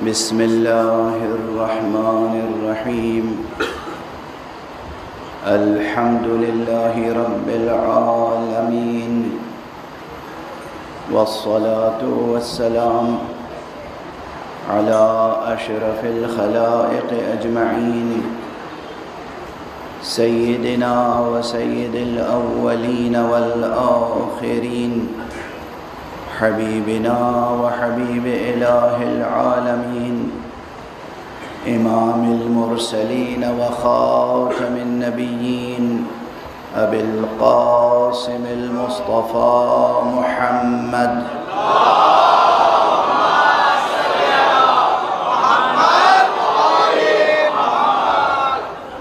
بسم الله الرحمن الرحيم. الحمد لله رب العالمين، والصلاة والسلام على أشرف الخلائق أجمعين، سيدنا وسيد الأولين والآخرين، حبيبنا وحبيب إله العالمين، إمام المرسلين وخاتم النبيين، أبي القاسم المصطفى محمد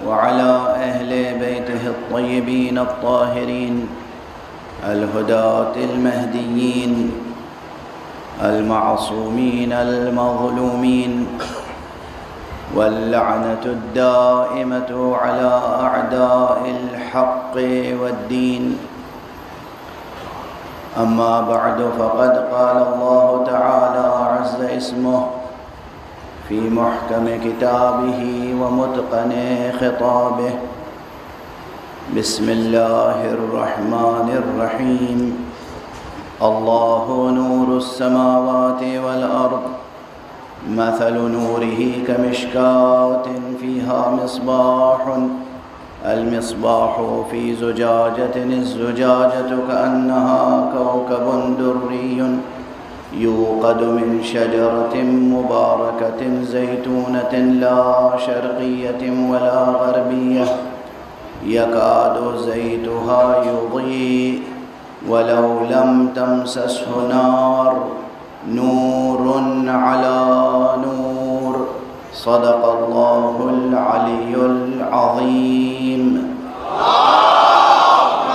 وعلى أهل بيته الطيبين الطاهرين الهداة المهديين المعصومين المظلومين، واللعنة الدائمة على أعداء الحق والدين. أما بعد، فقد قال الله تعالى عز اسمه في محكم كتابه ومتقن خطابه: بسم الله الرحمن الرحيم. الله نور السماوات والأرض، مثل نوره كمشكاة فيها مصباح، المصباح في زجاجة، الزجاجة كأنها كوكب دري يوقد من شجرة مباركة زيتونة لا شرقية ولا غربية، يكاد زيتها يضيء ولو لم تمسسه نار، نور على نور. صدق الله العلي العظيم. اللهم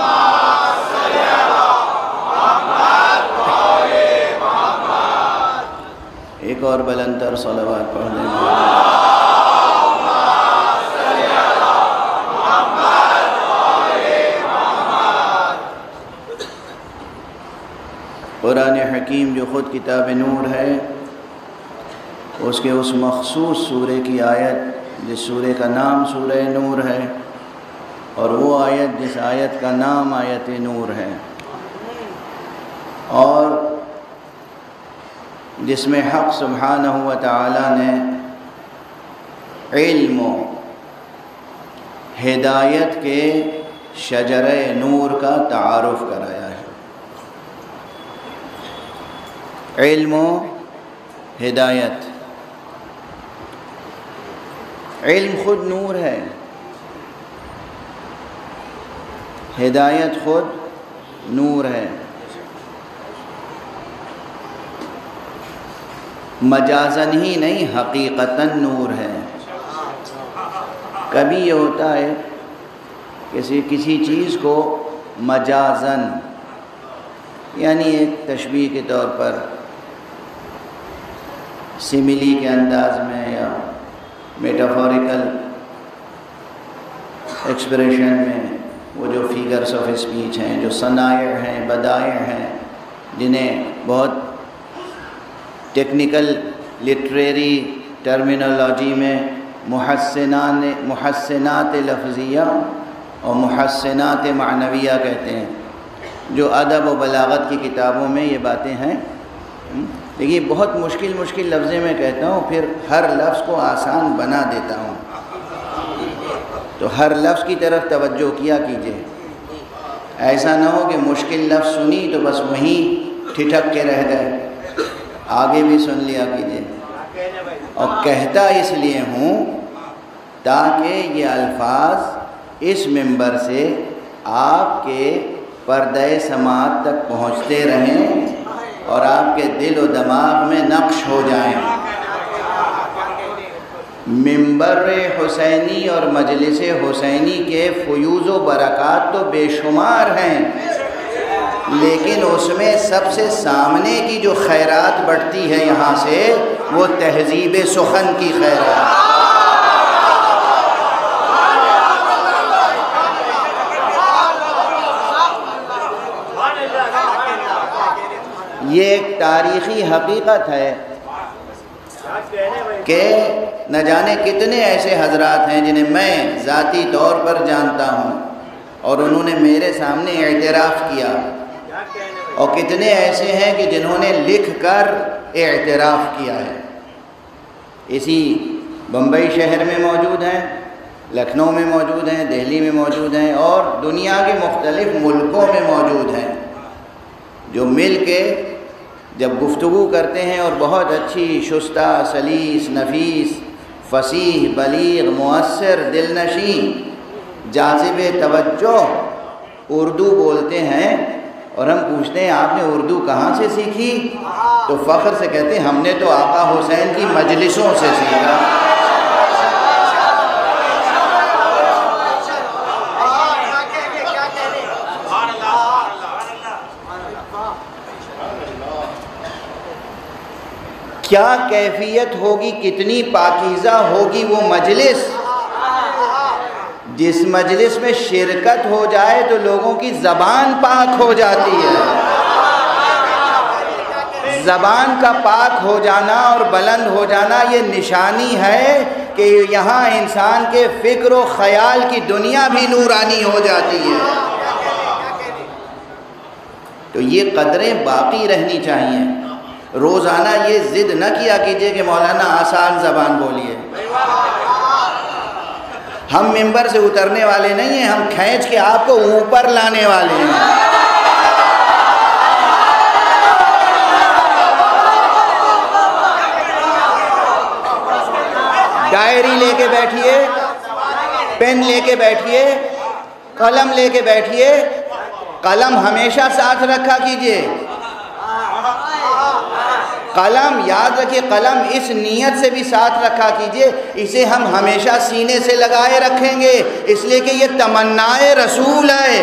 صل على محمد وآل محمد. ایک اور بلندتر صلوات پڑھ لیں. قرآن حکیم جو خود کتاب نور ہے، اس کے اس مخصوص سورے کی آیت جس سورے کا نام سورہ نور ہے، اور وہ آیت جس آیت کا نام آیت نور ہے، اور جس میں حق سبحانہ و تعالی نے علم و ہدایت کے شجرہ نور کا تعارف کرایا ہے. علم و ہدایت. علم خود نور ہے، ہدایت خود نور ہے. مجازن ہی نہیں، حقیقتاً نور ہے. کبھی یہ ہوتا ہے کسی چیز کو مجازن، یعنی ایک تشبیہ کے طور پر، سیملی کے انداز میں یا میٹافوریکل ایکسپریشن میں، وہ جو فیگرز آف اسپیچ ہیں، جو صنائع ہیں، بدائع ہیں، جنہیں بہت ٹیکنیکل لٹریری ٹرمینالوجی میں محسنات لفظیہ اور محسنات معنویہ کہتے ہیں، جو ادب و بلاغت کی کتابوں میں یہ باتیں ہیں. لیکن بہت مشکل لفظیں میں کہتا ہوں، پھر ہر لفظ کو آسان بنا دیتا ہوں، تو ہر لفظ کی طرف توجہ کیا کیجئے. ایسا نہ ہو کہ مشکل لفظ سنی تو بس وہیں ٹھٹک کے رہ گئے، آگے بھی سن لیا کیجئے. اور کہتا اس لیے ہوں تاکہ یہ الفاظ اس منبر سے آپ کے پردہ سماعت تک پہنچتے رہیں اور آپ کے دل و دماغ میں نقش ہو جائیں. منبر حسینی اور مجلس حسینی کے فیوز و برکات تو بے شمار ہیں، لیکن اس میں سب سے سامنے کی جو خیرات بڑھتی ہے یہاں سے، وہ تہذیب سخن کی خیرات. یہ ایک تاریخی حقیقت ہے کہ نہ جانے کتنے ایسے حضرات ہیں جنہیں میں ذاتی طور پر جانتا ہوں اور انہوں نے میرے سامنے اعتراف کیا، اور کتنے ایسے ہیں کہ جنہوں نے لکھ کر اعتراف کیا ہے۔ اسی بمبئی شہر میں موجود ہیں، لکھنؤ میں موجود ہیں، دہلی میں موجود ہیں، اور دنیا کے مختلف ملکوں میں موجود ہیں، جو مل کے جب گفتگو کرتے ہیں اور بہت اچھی شستہ، سلیس، نفیس، فصیح، بلیغ، مؤثر، دلنشین، جاذب توجہ اردو بولتے ہیں، اور ہم پوچھتے ہیں آپ نے اردو کہاں سے سیکھی؟ تو فخر سے کہتے ہیں ہم نے تو آقا حسین کی مجلسوں سے سیکھا۔ کیا کیفیت ہوگی، کتنی پاکیزہ ہوگی وہ مجلس جس مجلس میں شرکت ہو جائے تو لوگوں کی زبان پاک ہو جاتی ہے۔ زبان کا پاک ہو جانا اور بلند ہو جانا یہ نشانی ہے کہ یہاں انسان کے فکر و خیال کی دنیا بھی نورانی ہو جاتی ہے۔ تو یہ قدریں باقی رہنی چاہیے۔ روزانہ یہ ضد نہ کیا کیجئے کہ مولانا آسان زبان بولیے۔ ہم ممبر سے اترنے والے نہیں ہیں، ہم کھینچ کے آپ کو اوپر لانے والے ہیں۔ ڈائری لے کے بیٹھیے، پین لے کے بیٹھیے، قلم لے کے بیٹھیے، قلم ہمیشہ ساتھ رکھا کیجئے۔ قلم یاد رکھیے، قلم اس نیت سے بھی ساتھ رکھا کیجئے، اسے ہم ہمیشہ سینے سے لگائے رکھیں گے، اس لیے کہ یہ تمنائے رسول ہے۔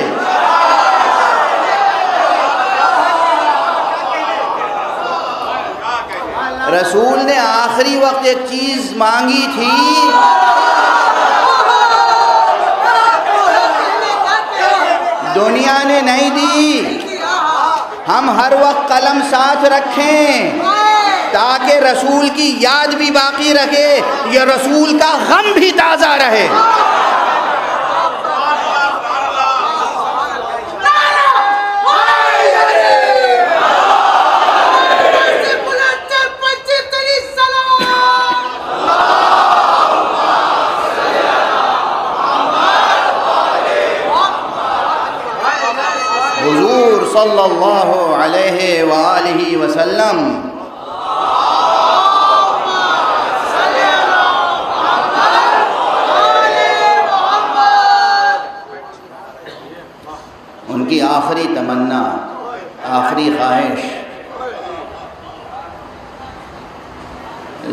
رسول نے آخری وقت ایک چیز مانگی تھی، دنیا نے نہیں دی۔ ہم ہر وقت قلم ساتھ رکھیں تاکہ رسول کی یاد بھی باقی رکھے، یہ رسول کا غم بھی تازہ رہے۔ حضور صلی اللہ علیہ وآلہ وسلم ان کی آخری تمنا، آخری خواہش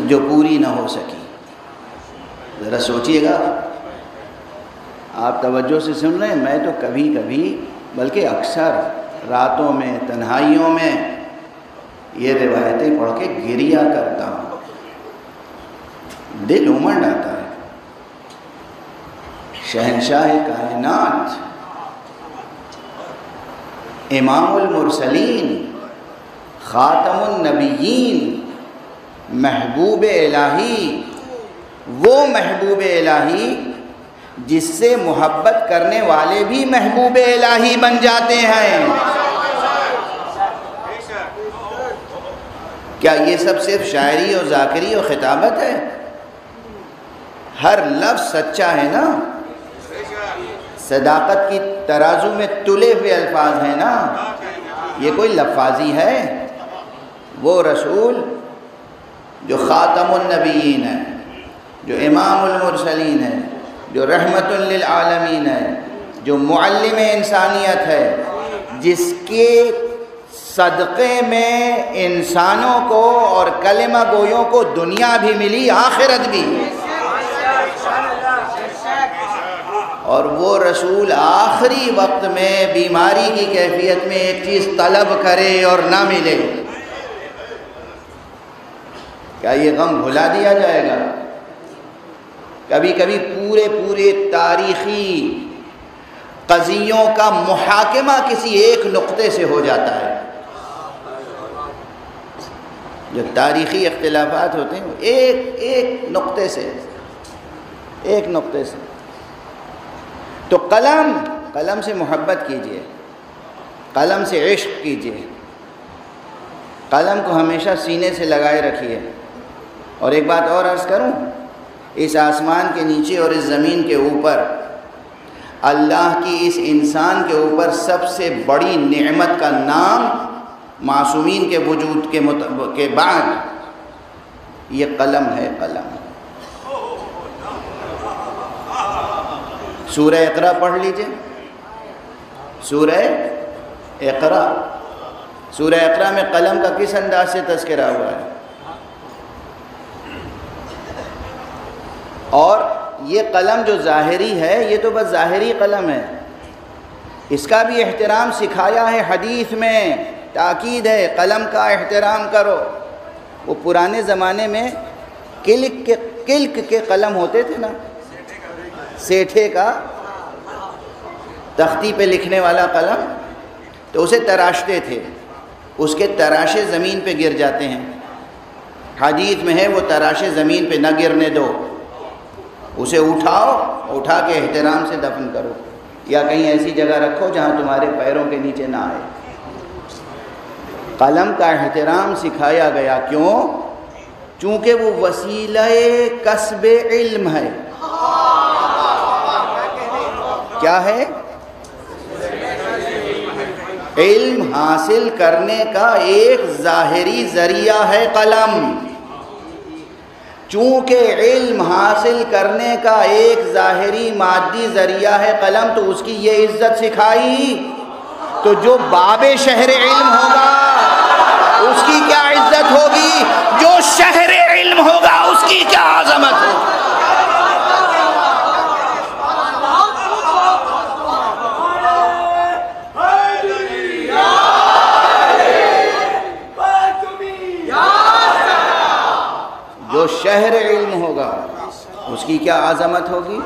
جو پوری نہ ہو سکی۔ ذرا سوچئے گا، آپ توجہ سے سن رہے ہیں، میں تو کبھی کبھی بلکہ اکثر راتوں میں، تنہائیوں میں یہ روایتیں پڑھ کے گریا کرتا ہوں، دل امنڈ آتا ہے۔ شہنشاہ کائنات، امام المرسلین، خاتم النبیین، محبوب الہی، وہ محبوب الہی جس سے محبت کرنے والے بھی محبوب الہی بن جاتے ہیں۔ کیا یہ سب صرف شاعری اور ذاکری اور خطابت ہے؟ ہر لفظ سچا ہے نا، صداقت کی ترازو میں تلے ہوئے الفاظ ہیں نا، یہ کوئی لفاظی ہے؟ وہ رسول جو خاتم النبیین ہے، جو امام المرسلین ہے، جو رحمت للعالمین ہے، جو معلم انسانیت ہے، جس کے صدقے میں انسانوں کو اور کلمہ گویوں کو دنیا بھی ملی، آخرت بھی۔ اور وہ رسول آخری وقت میں بیماری کی کیفیت میں ایک چیز طلب کرے اور نہ ملے، کیا یہ غم بھلا دیا جائے گا؟ کبھی کبھی پورے تاریخی قضیوں کا محاکمہ کسی ایک نقطے سے ہو جاتا ہے۔ جو تاریخی اختلافات ہوتے ہیں ایک نقطے سے تو قلم سے محبت کیجئے، قلم سے عشق کیجئے، قلم کو ہمیشہ سینے سے لگائے رکھیے۔ اور ایک بات اور عرض کروں، اس آسمان کے نیچے اور اس زمین کے اوپر اللہ کی اس انسان کے اوپر سب سے بڑی نعمت کا نام معصومین کے وجود کے بعد یہ قلم ہے، قلم۔ سورہ اقرا پڑھ لیجئے، سورہ اقرا میں قلم کا کس انداز سے تذکرہ ہوا ہے؟ اور یہ قلم جو ظاہری ہے یہ تو بس ظاہری قلم ہے، اس کا بھی احترام سکھایا ہے حدیث میں، تاکید ہے قلم کا احترام کرو۔ وہ پرانے زمانے میں کلک کے قلم ہوتے تھے نا، سیٹھے کا تختی پہ لکھنے والا قلم، تو اسے تراشتے تھے، اس کے تراشے زمین پہ گر جاتے ہیں۔ حدیث میں ہے وہ تراشے زمین پہ نہ گرنے دو، اسے اٹھا کے احترام سے دفن کرو، یا کہیں ایسی جگہ رکھو جہاں تمہارے پیروں کے نیچے نہ آئے۔ قلم کا احترام سکھایا گیا، کیوں؟ چونکہ وہ وسیلہ کسب علم ہے۔ کیا ہے؟ علم حاصل کرنے کا ایک ظاہری ذریعہ ہے قلم۔ چونکہ علم حاصل کرنے کا ایک ظاہری مادی ذریعہ ہے قلم، تو اس کی یہ عزت سکھائی، تو جو باب شہر علم ہوگا اس کی کیا عزت ہوگی، جو شہر علم ہوگا اس کی کیا عظمت ہوگی۔ جو شہر علم ہوگا اس کی کیا عظمت ہوگی،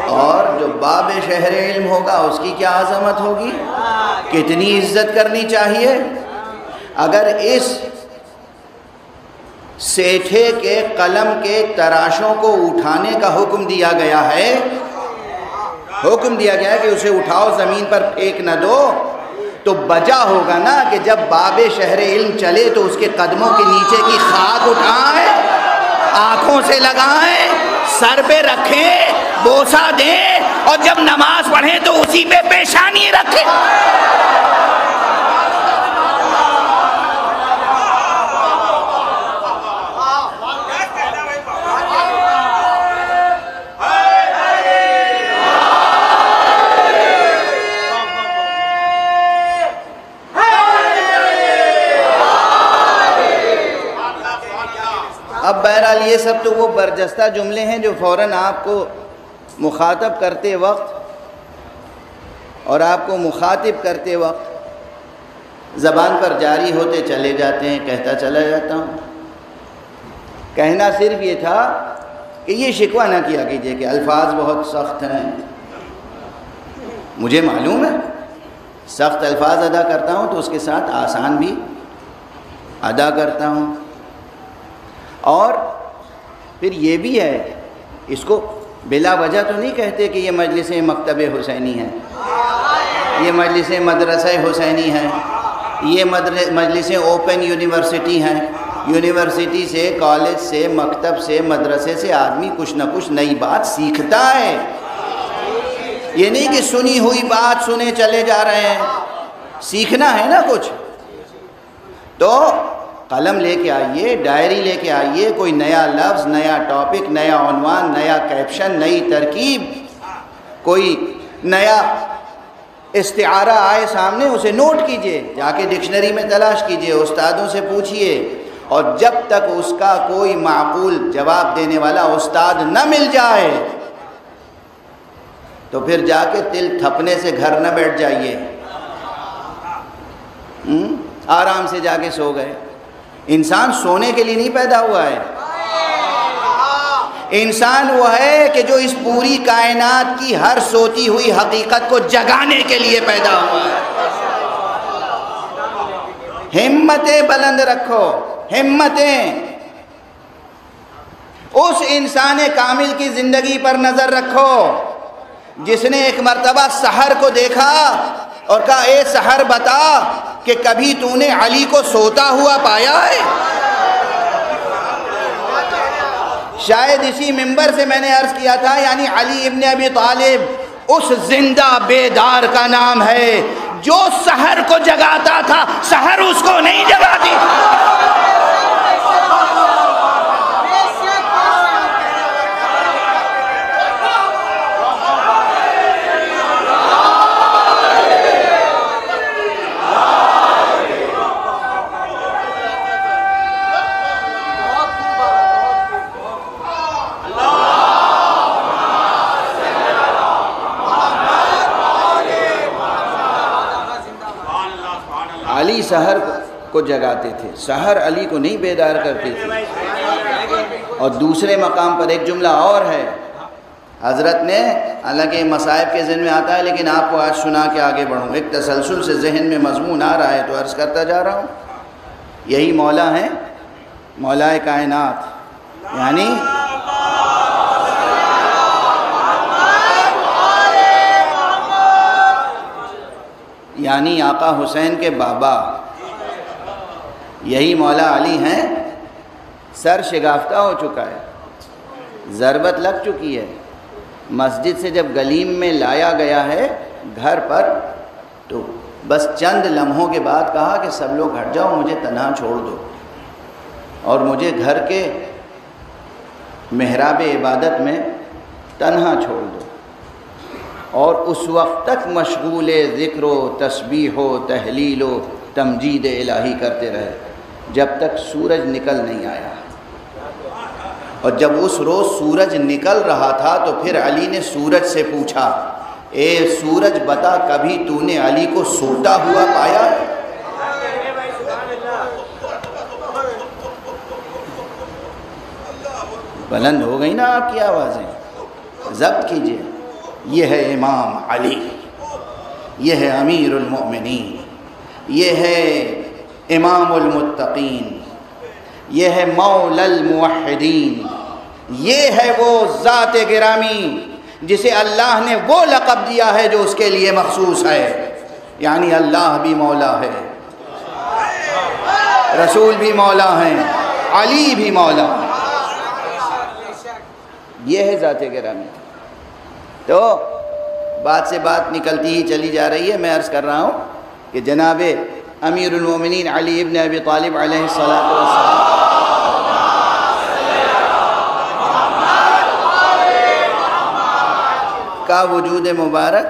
اور جو باب شہر علم ہوگا اس کی کیا عظمت ہوگی، کتنی عزت کرنی چاہیے۔ اگر اس سیٹھے کے قلم کے تراشوں کو اٹھانے کا حکم دیا گیا ہے کہ اسے اٹھاؤ، زمین پر پھینک نہ دو، تو بجا ہوگا نا کہ جب باب شہر علم چلے تو اس کے قدموں کے نیچے کی خاک اٹھائیں، آنکھوں سے لگائیں، سر پہ رکھیں، بوسہ دیں، اور جب نماز پڑھیں تو اسی پہ پیشانی رکھیں۔ اب بہرحال یہ سب تو وہ برجستہ جملے ہیں جو فوراً آپ کو مخاطب کرتے وقت اور آپ کو مخاطب کرتے وقت زبان پر جاری ہوتے چلے جاتے ہیں، کہتا چلا جاتا ہوں۔ کہنا صرف یہ تھا کہ یہ شکوہ نہ کیا کیجئے کہ الفاظ بہت سخت ہیں، مجھے معلوم ہے سخت الفاظ ادا کرتا ہوں تو اس کے ساتھ آسان بھی ادا کرتا ہوں۔ اور پھر یہ بھی ہے، اس کو بلا وجہ تو نہیں کہتے کہ یہ مجلس مکتب حسینی ہے، یہ مجلس مدرسہ حسینی ہے، یہ مجلس اوپن یونیورسٹی ہیں۔ یونیورسٹی سے، کالج سے، مکتب سے، مدرسے سے آدمی کچھ نہ کچھ نئی بات سیکھتا ہے۔ یہ نہیں کہ سنی ہوئی بات سنے چلے جا رہے ہیں، سیکھنا ہے نا کچھ۔ تو قلم لے کے آئیے، ڈائری لے کے آئیے، کوئی نیا لفظ، نیا ٹاپک، نیا عنوان، نیا کیپشن، نئی ترکیب، کوئی نیا استعارہ آئے سامنے، اسے نوٹ کیجئے، جا کے ڈکشنری میں تلاش کیجئے، استادوں سے پوچھئے، اور جب تک اس کا کوئی معقول جواب دینے والا استاد نہ مل جائے تو پھر جا کے تل تھپنے سے گھر نہ بیٹھ جائیے، آرام سے جا کے سو گئے۔ انسان سونے کے لیے نہیں پیدا ہوا ہے، انسان وہ ہے کہ جو اس پوری کائنات کی ہر سوتی ہوئی حقیقت کو جگانے کے لیے پیدا ہوا ہے۔ ہمتیں بلند رکھو، ہمتیں۔ اس انسان کامل کی زندگی پر نظر رکھو جس نے ایک مرتبہ سحر کو دیکھا اور کہا اے سحر بتا کہ کبھی تو نے علی کو سوتا ہوا پایا ہے؟ شاید اسی منبر سے میں نے عرض کیا تھا، یعنی علی ابن ابی طالب اس زندہ بیدار کا نام ہے جو سحر کو جگاتا تھا، سحر اس کو نہیں جگاتی۔ علی سحر کو جگاتے تھے، سحر علی کو نہیں بیدار کرتی تھی۔ اور دوسرے مقام پر ایک جملہ اور ہے، حضرت نے، حالانکہ مصائب کے ذہن میں آتا ہے لیکن آپ کو آج سنا کے آگے بڑھوں، ایک تسلسل سے ذہن میں مضمون آ رہا ہے تو عرض کرتا جا رہا ہوں۔ یہی مولا ہیں، مولا کائنات، یعنی آقا حسین کے بابا، یہی مولا علی ہیں۔ سر شگافتہ ہو چکا ہے، ضربت لگ چکی ہے، مسجد سے جب گلیم میں لایا گیا ہے گھر پر تو بس چند لمحوں کے بعد کہا کہ سب لوگ ہٹ جاؤ، مجھے تنہا چھوڑ دو اور مجھے گھر کے محراب عبادت میں تنہا چھوڑ دو۔ اور اس وقت تک مشغول ذکر و تسبیح و تحلیل و تمجید الہی کرتے رہے جب تک سورج نکل نہیں آیا۔ اور جب اس روز سورج نکل رہا تھا تو پھر علی نے سورج سے پوچھا، اے سورج بتا کبھی تو نے علی کو سوتا ہوا پایا؟ بلند ہو گئی نا آپ کی آوازیں، ضبط کیجئے۔ یہ ہے امام علی، یہ ہے امیر المؤمنین، یہ ہے امام المتقین، یہ ہے مولا الموحدین، یہ ہے وہ ذات گرامی جسے اللہ نے وہ لقب دیا ہے جو اس کے لیے مخصوص ہے، یعنی اللہ بھی مولا ہے، رسول بھی مولا ہیں، علی بھی مولا ہے، یہ ہے ذات گرامی۔ تو بات سے بات نکلتی ہی چلی جا رہی ہے، میں عرض کر رہا ہوں کہ جناب امیر المومنین علی ابن ابی طالب علیہ السلام کا وجود مبارک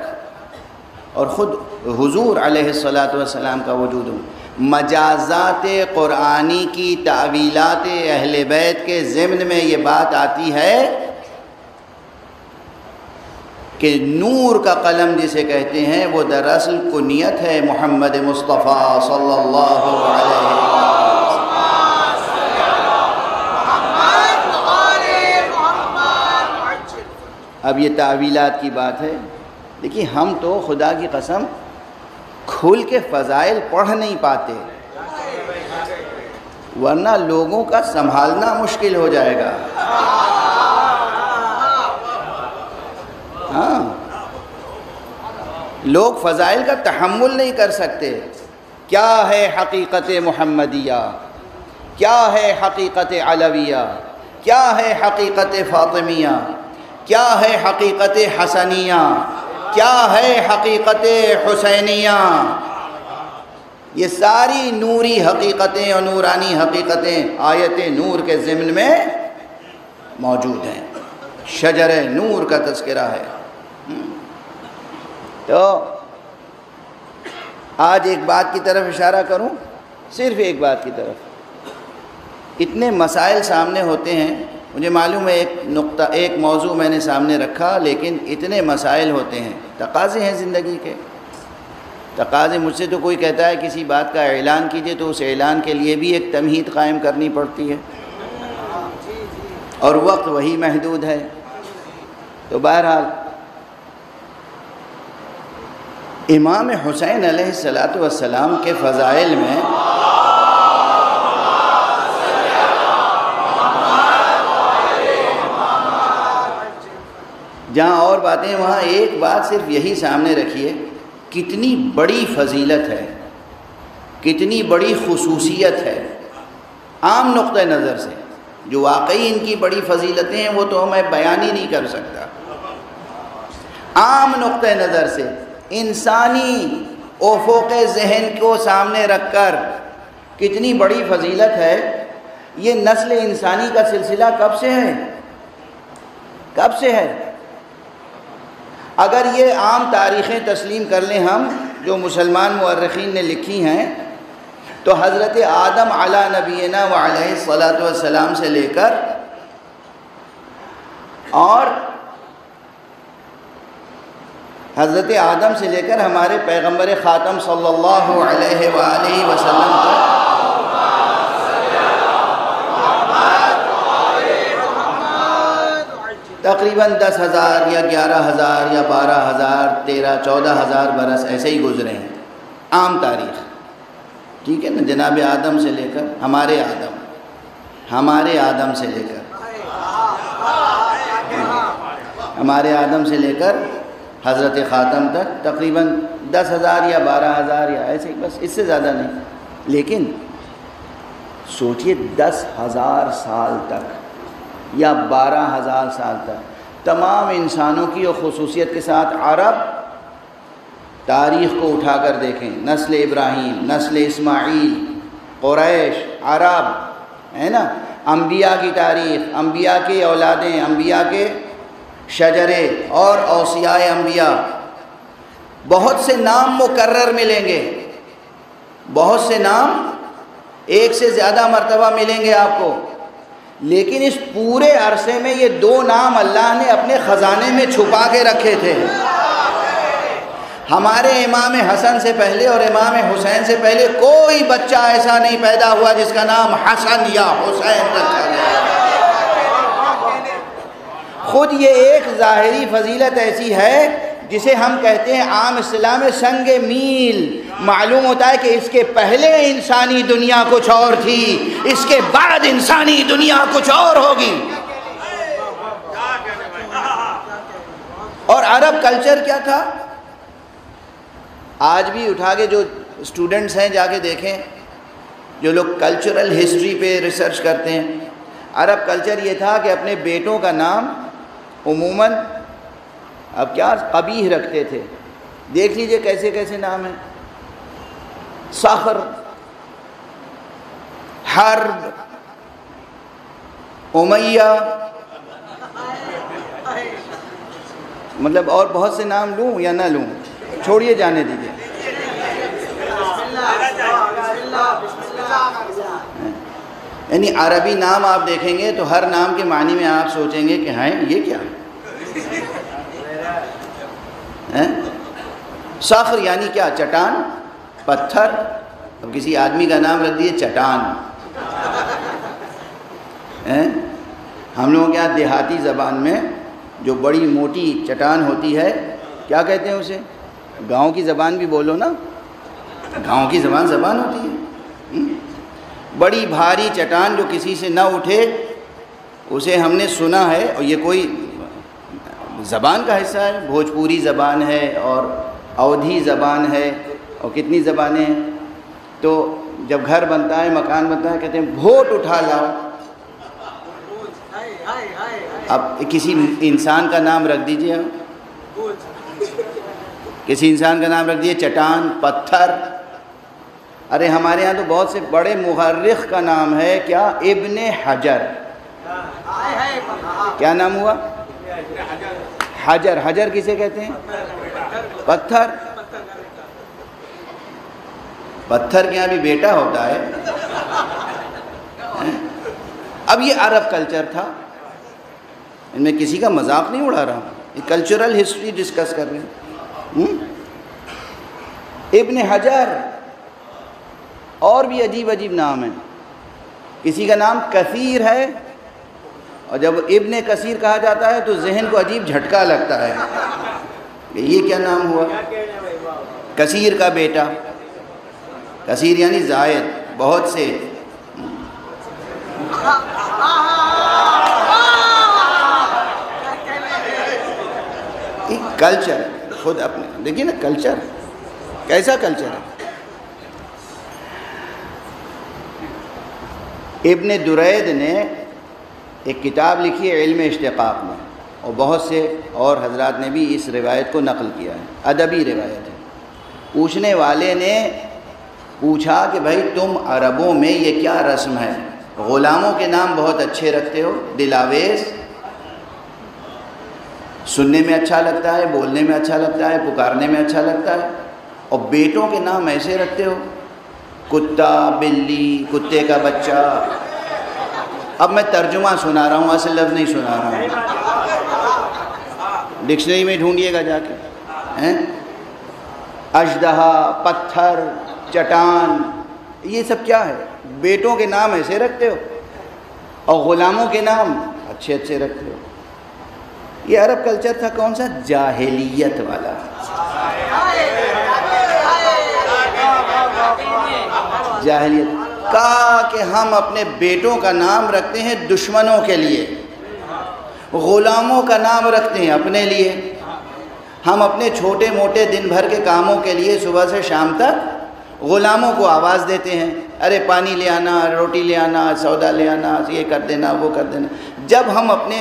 اور خود حضور علیہ السلام کا وجود مجازات قرآنی کی تعویلات اہل بیت کے ضمن میں یہ بات آتی ہے کہ نور کا قلم جسے کہتے ہیں وہ دراصل کنیت ہے محمد مصطفیٰ صلی اللہ علیہ وسلم۔ اب یہ تعویلات کی بات ہے، دیکھیے ہم تو خدا کی قسم کھل کے فضائل پڑھ نہیں پاتے، ورنہ لوگوں کا سنبھالنا مشکل ہو جائے گا۔ ہاں، لوگ فضائل کا تحمل نہیں کر سکتے۔ کیا ہے حقیقت محمدیہ، کیا ہے حقیقت علویہ، کیا ہے حقیقت فاطمیہ، کیا ہے حقیقت حسنیہ، کیا ہے حقیقت حسینیہ، یہ ساری نوری حقیقتیں اور نورانی حقیقتیں آیت نور کے ضمن میں موجود ہیں، شجر نور کا تذکرہ ہے۔ تو آج ایک بات کی طرف اشارہ کروں، صرف ایک بات کی طرف۔ اتنے مسائل سامنے ہوتے ہیں، مجھے معلوم ہے ایک موضوع میں نے سامنے رکھا، لیکن اتنے مسائل ہوتے ہیں، تقاضے ہیں زندگی کے، تقاضے۔ مجھ سے تو کوئی کہتا ہے کسی بات کا اعلان کیجئے تو اس اعلان کے لیے بھی ایک تمہید قائم کرنی پڑتی ہے، اور وقت وہی محدود ہے۔ تو بہرحال امام حسین علیہ السلام کے فضائل میں جہاں اور باتیں وہاں ایک بات صرف یہی سامنے رکھیے، کتنی بڑی فضیلت ہے، کتنی بڑی خصوصیت ہے عام نقطہ نظر سے، جو واقعی ان کی بڑی فضیلتیں ہیں وہ تو میں بیان ہی نہیں کر سکتا۔ عام نقطہ نظر سے انسانی افق ذہن کو سامنے رکھ کر کتنی بڑی فضیلت ہے۔ یہ نسل انسانی کا سلسلہ کب سے ہے؟ کب سے ہے؟ اگر یہ عام تاریخیں تسلیم کر لیں ہم، جو مسلمان مورخین نے لکھی ہیں، تو حضرت آدم علی نبینا و علیہ الصلاۃ والسلام سے لے کر اور حضرت آدم سے لے کر ہمارے پیغمبر خاتم صلی اللہ علیہ وآلہ وسلم تک تقریباً 10,000 یا 11,000 یا 12,000 13 14,000 برس ایسے ہی گزرے ہیں عام تاریخ، ٹھیک ہے نا؟ جناب آدم سے لے کر ہمارے آدم سے لے کر ہمارے آدم سے لے کر حضرت خاتم تک تقریباً 10,000 یا 12,000 یا ایسے، بس اس سے زیادہ نہیں۔ لیکن سوچئے 10,000 سال تک یا 12,000 سال تک تمام انسانوں کی اور خصوصیت کے ساتھ عرب تاریخ کو اٹھا کر دیکھیں، نسل ابراہیم، نسل اسماعیل، قریش، عرب، ہے نا، انبیاء کی تاریخ، انبیاء کی اولادیں، انبیاء کے شجرے اور اوصیاء انبیاء، بہت سے نام مکرر ملیں گے، بہت سے نام ایک سے زیادہ مرتبہ ملیں گے آپ کو، لیکن اس پورے عرصے میں یہ 2 نام اللہ نے اپنے خزانے میں چھپا کے رکھے تھے۔ ہمارے امام حسن سے پہلے اور امام حسین سے پہلے کوئی بچہ ایسا نہیں پیدا ہوا جس کا نام حسن یا حسین رکھا گیا۔ خود یہ ایک ظاہری فضیلت ایسی ہے جسے ہم کہتے ہیں عام اصطلاح میں سنگ میل۔ معلوم ہوتا ہے کہ اس کے پہلے انسانی دنیا کچھ اور تھی، اس کے بعد انسانی دنیا کچھ اور ہوگی۔ اور عرب کلچر کیا تھا؟ آج بھی اٹھا کے جو اسٹوڈنٹس ہیں جا کے دیکھیں، جو لوگ کلچرل ہسٹری پہ ریسرچ کرتے ہیں، عرب کلچر یہ تھا کہ اپنے بیٹوں کا نام عموماً اب کیا قبیح رکھتے تھے۔ دیکھ لیجئے کیسے کیسے نام ہیں، صخر، حرب، امیہ، مطلب اور بہت سے نام لوں یا نہ لوں، چھوڑیے جانے دیجئے۔ یعنی عربی نام آپ دیکھیں گے تو ہر نام کے معنی میں آپ سوچیں گے کہ ہیں یہ کیا ہے؟ صخر یعنی کیا؟ چٹان، پتھر۔ اب کسی آدمی کا نام رکھ دیے چٹان۔ ہم لوگوں کے یہاں دیہاتی زبان میں جو بڑی موٹی چٹان ہوتی ہے کیا کہتے ہیں اسے؟ گاؤں کی زبان بھی بولو نا، گاؤں کی زبان ہوتی ہے۔ بڑی بھاری چٹان جو کسی سے نہ اٹھے اسے ہم نے سنا ہے، اور یہ کوئی زبان کا حصہ ہے، بھوجپوری زبان ہے اور اودھی زبان ہے اور کتنی زبانیں ہیں۔ تو جب گھر بنتا ہے، مکان بنتا ہے، کہتے ہیں بھوٹ اٹھا لاؤ۔ اب کسی انسان کا نام رکھ دیجئے، کسی انسان کا نام رکھ دیجئے چٹان، پتھر۔ ارے ہمارے ہاں تو بہت سے بڑے مورخ کا نام ہے، کیا؟ ابن حجر۔ کیا نام ہوا؟ حجر۔ حجر کسے کہتے ہیں؟ پتھر۔ پتھر کے یہاں بھی بیٹا ہوتا ہے۔ اب یہ عرب کلچر تھا، ان میں کسی کا مذاق نہیں اڑا رہا، یہ کلچرل ہسٹری ڈسکس کر رہے ہیں۔ ابن حجر، اور بھی عجیب عجیب نام ہیں۔ کسی کا نام کثیر ہے، اور جب ابن کثیر کہا جاتا ہے تو ذہن کو عجیب جھٹکا لگتا ہے کہ یہ کیا نام ہوا؟ کثیر کا بیٹا، کثیر یعنی زائد، بہت سے۔ کلچر خود اپنے دیکھیے نا، کلچر کیسا کلچر ہے. ابن درید نے ایک کتاب لکھی ہے علم اشتقاق میں، اور بہت سے اور حضرات نے بھی اس روایت کو نقل کیا ہے، ادبی روایت ہے. پوچھنے والے نے پوچھا کہ بھائی تم عربوں میں یہ کیا رسم ہے، غلاموں کے نام بہت اچھے رکھتے ہو، دلاویز، سننے میں اچھا لگتا ہے، بولنے میں اچھا لگتا ہے، پکارنے میں اچھا لگتا ہے، اور بیٹوں کے نام ایسے رکھتے ہو، کتا، بلی، کتے کا بچہ. اب میں ترجمہ سنا رہا ہوں، اصل لفظ نہیں سنا رہا ہوں، ڈکشنری میں ڈھونڈیے گا جا کے. اژدہا، پتھر، چٹان، یہ سب کیا ہے؟ بیٹوں کے نام ایسے رکھتے ہو اور غلاموں کے نام اچھے اچھے رکھتے ہو. یہ عرب کلچر تھا کون سا؟ جاہلیت والا. جاہلیت. کہا کہ ہم اپنے بیٹوں کا نام رکھتے ہیں دشمنوں کے لیے، غلاموں کا نام رکھتے ہیں اپنے لیے. ہم اپنے چھوٹے موٹے دن بھر کے کاموں کے لیے صبح سے شام تک غلاموں کو آواز دیتے ہیں، ارے پانی لے آنا، روٹی لے آنا، سودا لے آنا، یہ کر دینا، وہ کر دینا. جب ہم اپنے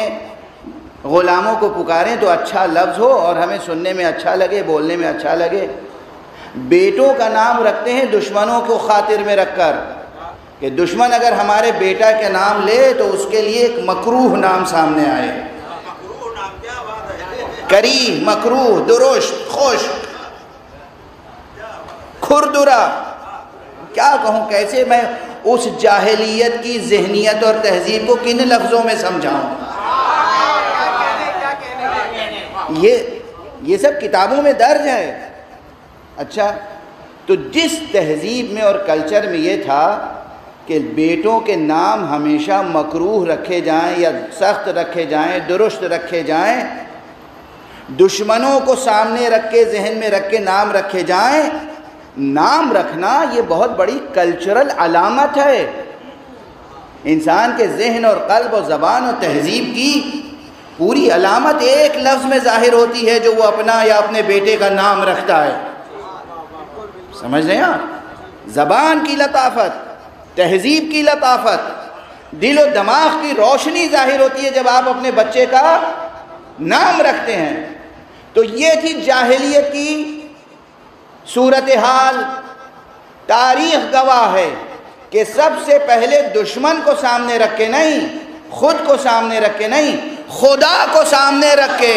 غلاموں کو پکاریں تو اچھا لفظ ہو اور ہمیں سننے میں اچھا لگے، بولنے میں اچھا لگے. بیٹوں کا نام رکھتے ہیں دشمنوں کو خاطر میں رکھ کر، کہ دشمن اگر ہمارے بیٹا کے نام لے تو اس کے لیے ایک مکروہ نام سامنے آئے. کریہ، مکروہ، درشت، خشک، کھردرا. کیا کہوں، کیسے میں اس جاہلیت کی ذہنیت اور تہذیب کو کن لفظوں میں سمجھاؤں. یہ سب کتابوں میں درج ہے. اچھا، تو جس تہذیب میں اور کلچر میں یہ تھا کہ بیٹوں کے نام ہمیشہ مکروہ رکھے جائیں یا سخت رکھے جائیں، درست رکھے جائیں، دشمنوں کو سامنے رکھ کے ذہن میں رکھ کے نام رکھے جائیں، نام رکھنا یہ بہت بڑی کلچرل علامت ہے. انسان کے ذہن اور قلب اور زبان اور تہذیب کی پوری علامت ایک لفظ میں ظاہر ہوتی ہے جو وہ اپنا یا اپنے بیٹے کا نام رکھتا ہے. سمجھ رہے ہیں آپ؟ زبان کی لطافت، تہذیب کی لطافت، دل و دماغ کی روشنی ظاہر ہوتی ہے جب آپ اپنے بچے کا نام رکھتے ہیں. تو یہ تھی جاہلیت کی صورتحال. تاریخ گواہ ہے کہ سب سے پہلے دشمن کو سامنے رکھ کے نہیں، خود کو سامنے رکھ کے نہیں، خدا کو سامنے رکھ کے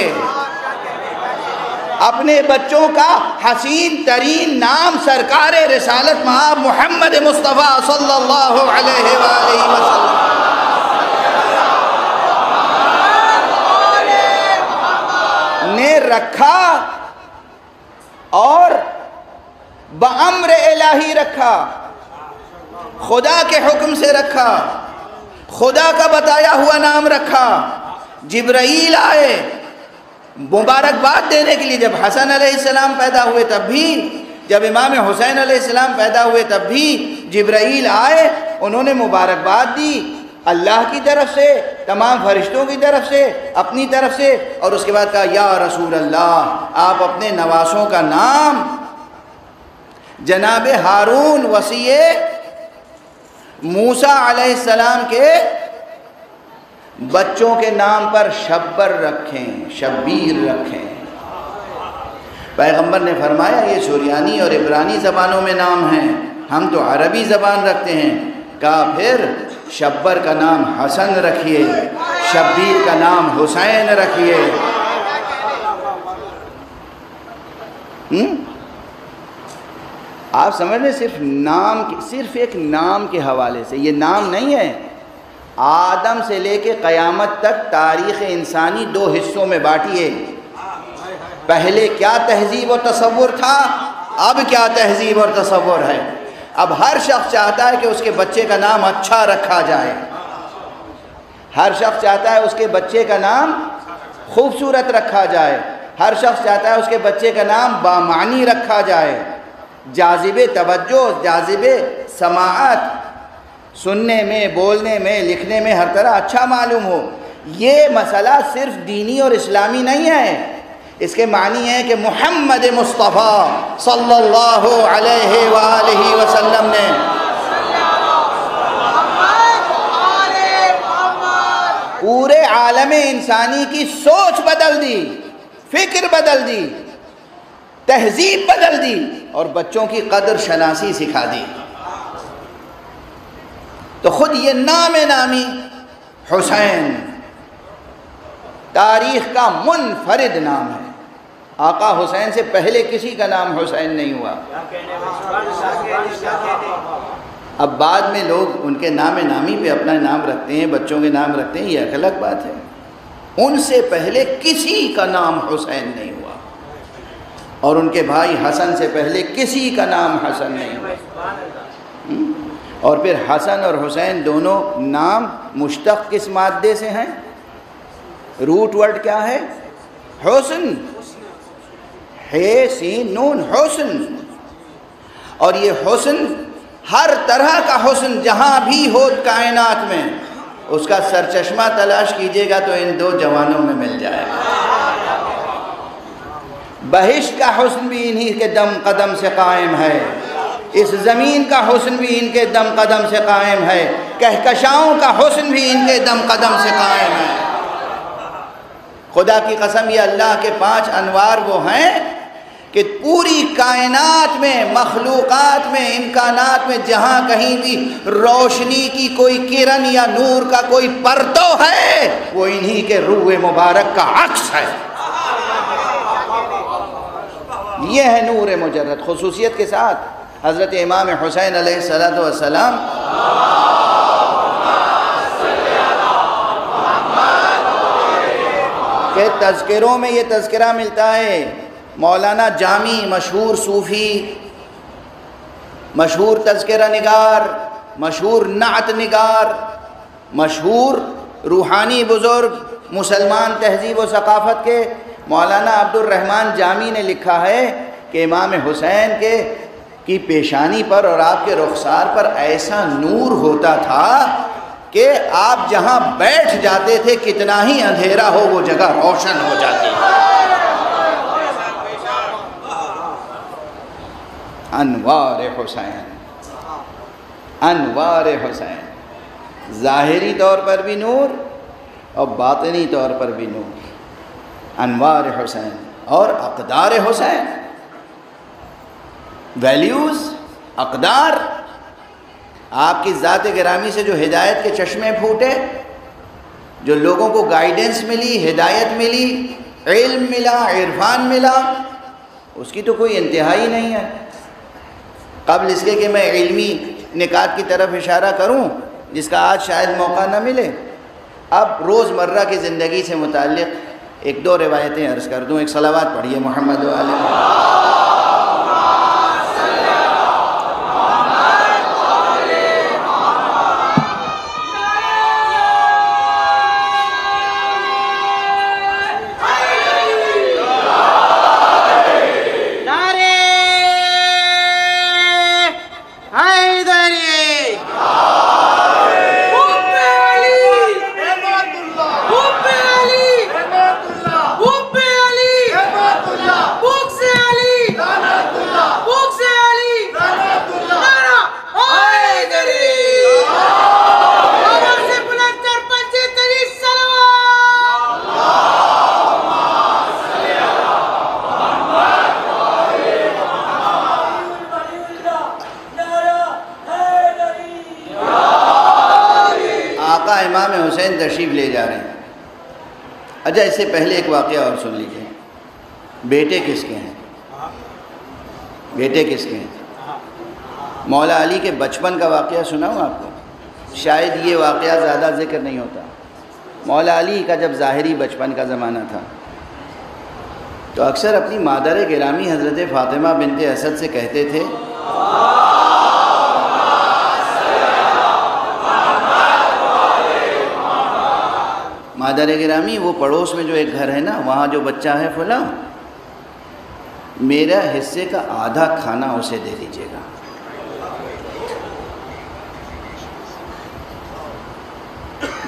اپنے بچوں کا حسین ترین نام سرکار رسالت مآب محمد مصطفیٰ صلی اللہ علیہ وآلہ وسلم نے رکھا، اور بأمر الہی رکھا، خدا کے حکم سے رکھا، خدا کا بتایا ہوا نام رکھا. جبرائیل آئے مبارکباد دینے کے لیے. جب حسن علیہ السلام پیدا ہوئے تب بھی، جب امام حسین علیہ السلام پیدا ہوئے تب بھی جبرائیل آئے، انہوں نے مبارکباد دی اللہ کی طرف سے، تمام فرشتوں کی طرف سے، اپنی طرف سے. اور اس کے بعد کہا یا رسول اللہ، آپ اپنے نواسوں کا نام جناب ہارون وصی موسیٰ علیہ السلام کے بچوں کے نام پر شبر رکھیں، شبیر رکھیں. پیغمبر نے فرمایا یہ سریانی اور عبرانی زبانوں میں نام ہیں، ہم تو عربی زبان رکھتے ہیں. کہا پھر شبر کا نام حسن رکھیے، شبیر کا نام حسین رکھیے. آپ سمجھ لیں، صرف ایک نام کے حوالے سے، یہ نام نہیں ہے. آدم سے لے کے قیامت تک تاریخ انسانی دو حصوں میں بانٹی ہے. پہلے کیا تہذیب و تصور تھا، اب کیا تہذیب اور تصور ہے. اب ہر شخص چاہتا ہے کہ اس کے بچے کا نام اچھا رکھا جائے، ہر شخص چاہتا ہے اس کے بچے کا نام خوبصورت رکھا جائے، ہر شخص چاہتا ہے اس کے بچے کا نام بامعنی رکھا جائے، جاذب توجہ، جاذب سماعت، سننے میں، بولنے میں، لکھنے میں ہر طرح اچھا معلوم ہو. یہ مسئلہ صرف دینی اور اسلامی نہیں ہے، اس کے معنی ہے کہ محمد مصطفیٰ صلی اللہ علیہ وآلہ وسلم نے پورے عالم انسانی کی سوچ بدل دی، فکر بدل دی، تہذیب بدل دی اور بچوں کی قدر شناسی سکھا دی۔ تو خود یہ نام نامی حسین تاریخ کا منفرد نام ہے۔ آقا حسین سے پہلے کسی کا نام حسین نہیں ہوا۔ اب بعد میں لوگ ان کے نام نامی پہ اپنا نام رکھتے ہیں، بچوں کے نام رکھتے ہیں، یہ ایک الگ بات ہے۔ ان سے پہلے کسی کا نام حسین نہیں ہوا، اور ان کے بھائی حسن سے پہلے کسی کا نام حسن نہیں ہوا۔ اور پھر حسن اور حسین دونوں نام مشتق کس مادے سے ہیں؟ روٹ ورڈ کیا ہے؟ حسن، ہے سین نون، حسن۔ اور یہ حسن ہر طرح کا حسن جہاں بھی ہو کائنات میں، اس کا سرچشمہ تلاش کیجئے گا تو ان دو جوانوں میں مل جائے گا۔ بہشت کا حسن بھی انہی کے دم قدم سے قائم ہے، اس زمین کا حسن بھی ان کے دم قدم سے قائم ہے، کہکشاؤں کا حسن بھی ان کے دم قدم سے قائم ہے۔ خدا کی قسم یہ اللہ کے 5 انوار وہ ہیں کہ پوری کائنات میں، مخلوقات میں، امکانات میں جہاں کہیں بھی روشنی کی کوئی کرن یا نور کا کوئی پرتو ہے، وہ انہی کے روح مبارک کا عکس ہے۔ یہ ہے نور مجرد، خصوصیت کے ساتھ حضرت امام حسین علیہ السلام کے تذکروں میں یہ تذکرہ ملتا ہے۔ مولانا جامی مشہور صوفی، مشہور تذکرہ نگار، مشہور نعت نگار، مشہور روحانی بزرگ مسلمان تہذیب و ثقافت کے مولانا عبد الرحمن جامی نے لکھا ہے کہ امام حسین کی پیشانی پر اور آپ کے رخسار پر ایسا نور ہوتا تھا کہ آپ جہاں بیٹھ جاتے تھے کتنا ہی اندھیرا ہو وہ جگہ روشن ہو جاتی۔ انوار حسین، انوار حسین، ظاہری طور پر بھی نور اور باطنی طور پر بھی نور۔ انوار حسین اور اقدار حسین، ویلیوز، اقدار، آپ کی ذات گرامی سے جو ہدایت کے چشمے پھوٹے، جو لوگوں کو گائیڈنس ملی، ہدایت ملی، علم ملا، عرفان ملا، اس کی تو کوئی انتہائی نہیں ہے۔ قبل اس کے کہ میں علمی نکات کی طرف اشارہ کروں جس کا آج شاید موقع نہ ملے، اب روز مرہ کی زندگی سے متعلق 1-2 روایتیں عرض کر دوں۔ ایک صلوات پڑھیے محمد و آل محمد۔ امام حسین تشریف لے جا رہے ہیں۔ اچھا اس سے پہلے ایک واقعہ اور سن لیجیے۔ بیٹے کس کے ہیں؟ بیٹے کس کے ہیں؟ مولا علی کے بچپن کا واقعہ سناؤں آپ کو؟ شاید یہ واقعہ زیادہ ذکر نہیں ہوتا۔ مولا علی کا جب ظاہری بچپن کا زمانہ تھا تو اکثر اپنی مادر گرامی حضرت فاطمہ بنت اسد سے کہتے تھے مادر گرامی وہ پڑوس میں جو ایک گھر ہے نا وہاں جو بچہ ہے فلاں، میرا حصے کا آدھا کھانا اسے دے دیجیے گا۔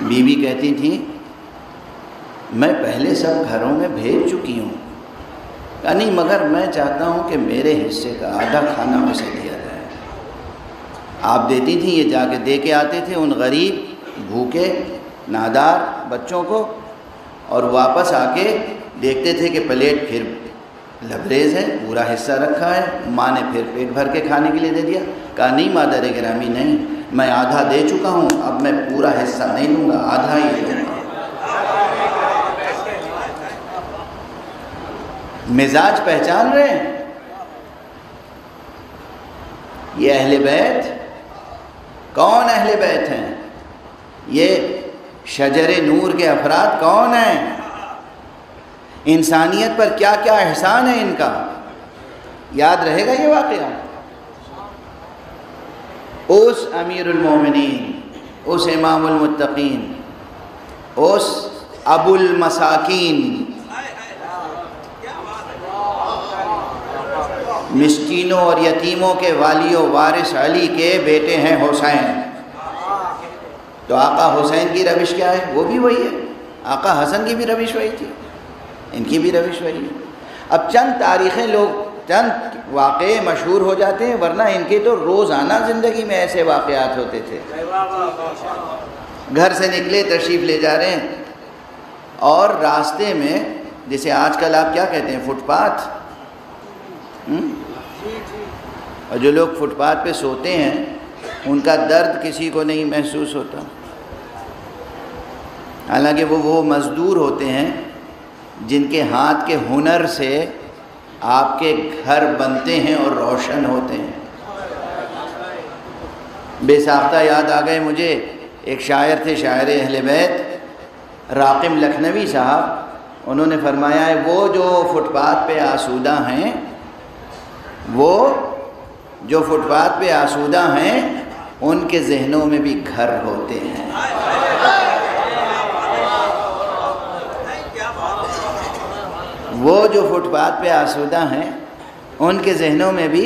بیوی کہتی تھی میں پہلے سب گھروں میں بھیج چکی ہوں، کہا نہیں مگر میں چاہتا ہوں کہ میرے حصے کا آدھا کھانا اسے دیا جائے۔ آپ دیتی تھیں، یہ جا کے دے کے آتے تھے ان غریب بھوکے نادار بچوں کو، اور واپس آ کے دیکھتے تھے کہ پلیٹ پھر لبریز ہے، پورا حصہ رکھا ہے، ماں نے پھر پیٹ بھر کے کھانے کے لیے دے دیا۔ کہا نہیں مادر گرامی نہیں، میں آدھا دے چکا ہوں، اب میں پورا حصہ نہیں لوں گا، آدھا ہی لوں گا۔ مزاج پہچان رہے ہیں؟ یہ اہل بیت کون اہل بیت ہیں؟ یہ شجر نور کے افراد کون ہیں؟ انسانیت پر کیا کیا احسان ہے ان کا، یاد رہے گا یہ واقعہ؟ اس امیر المومنین، اس امام المتقین، اس ابو المساکین، مسکینوں اور یتیموں کے والی و وارث علی کے بیٹے ہیں حسین۔ تو آقا حسین کی روش کیا ہے؟ وہ بھی وہی ہے۔ آقا حسن کی بھی روش وہی تھی، ان کی بھی روش وہی ہے۔ اب چند تاریخیں لوگ، چند واقعے مشہور ہو جاتے ہیں، ورنہ ان کے تو روزانہ زندگی میں ایسے واقعات ہوتے تھے۔ گھر سے نکلے، تشریف لے جا رہے ہیں، اور راستے میں جسے آج کل آپ کیا کہتے ہیں، فٹ پاتھ، اور جو لوگ فٹ پاتھ پہ سوتے ہیں ان کا درد کسی کو نہیں محسوس ہوتا، حالانکہ وہ مزدور ہوتے ہیں جن کے ہاتھ کے ہنر سے آپ کے گھر بنتے ہیں اور روشن ہوتے ہیں۔ بے ساختہ یاد آ گئے مجھے، ایک شاعر تھے، شاعر اہل بیت راقم لکھنوی صاحب، انہوں نے فرمایا ہے وہ جو فٹ پاتھ پہ آسودہ ہیں، وہ جو فٹ پاتھ پہ آسودہ ہیں ان کے ذہنوں میں بھی گھر ہوتے ہیں۔ وہ جو فٹ پاتھ پہ آسودہ ہیں ان کے ذہنوں میں بھی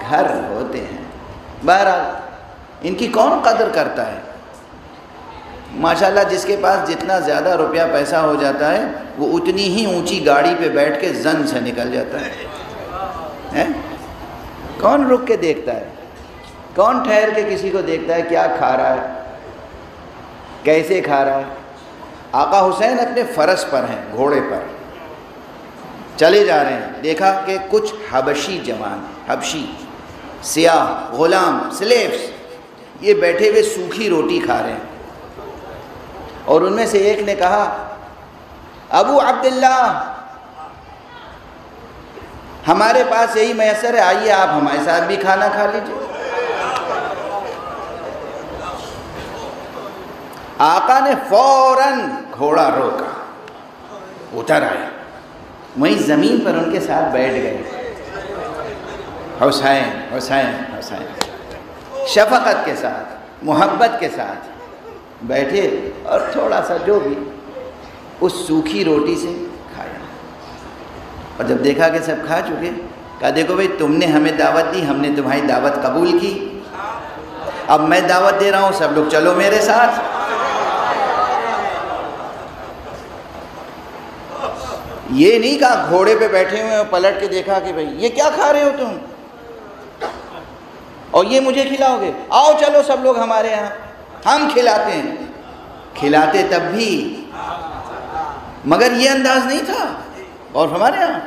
گھر ہوتے ہیں۔ بہرحال ان کی کون قدر کرتا ہے؟ ماشاءاللہ جس کے پاس جتنا زیادہ روپیہ پیسہ ہو جاتا ہے وہ اتنی ہی اونچی گاڑی پہ بیٹھ کے زن سے نکل جاتا ہے۔ کون رک کے دیکھتا ہے؟ کون ٹھہر کے کسی کو دیکھتا ہے کیا کھا رہا ہے، کیسے کھا رہا ہے؟ آقا حسین اپنے فرس پر ہیں، گھوڑے پر چلے جا رہے ہیں، دیکھا کہ کچھ حبشی جوان، حبشی سیاہ غلام، سلیوز، یہ بیٹھے ہوئے سوکھی روٹی کھا رہے ہیں، اور ان میں سے ایک نے کہا ابو عبداللہ ہمارے پاس یہی میسر ہے، آئیے آپ ہمارے ساتھ بھی کھانا کھا لیجیے۔ آقا نے فوراً گھوڑا روکا، اتر آئے، وہیں زمین پر ان کے ساتھ بیٹھ گئے۔ حسین حسین حسین، شفقت کے ساتھ، محبت کے ساتھ بیٹھے، اور تھوڑا سا جو بھی اس سوکھی روٹی سے کھایا، اور جب دیکھا کہ سب کھا چکے، کہا دیکھو بھئی تم نے ہمیں دعوت دی، ہم نے تمہاری دعوت قبول کی، اب میں دعوت دے رہا ہوں، سب لوگ چلو میرے ساتھ۔ یہ نہیں کہا گھوڑے پہ بیٹھے ہوئے اور پلٹ کے دیکھا کہ بھئی یہ کیا کھا رہے ہو تم، اور یہ مجھے کھلاؤ گے، آؤ چلو سب لوگ ہمارے یہاں، ہم کھلاتے ہیں۔ کھلاتے تب بھی، مگر یہ انداز نہیں تھا۔ اور ہمارے یہاں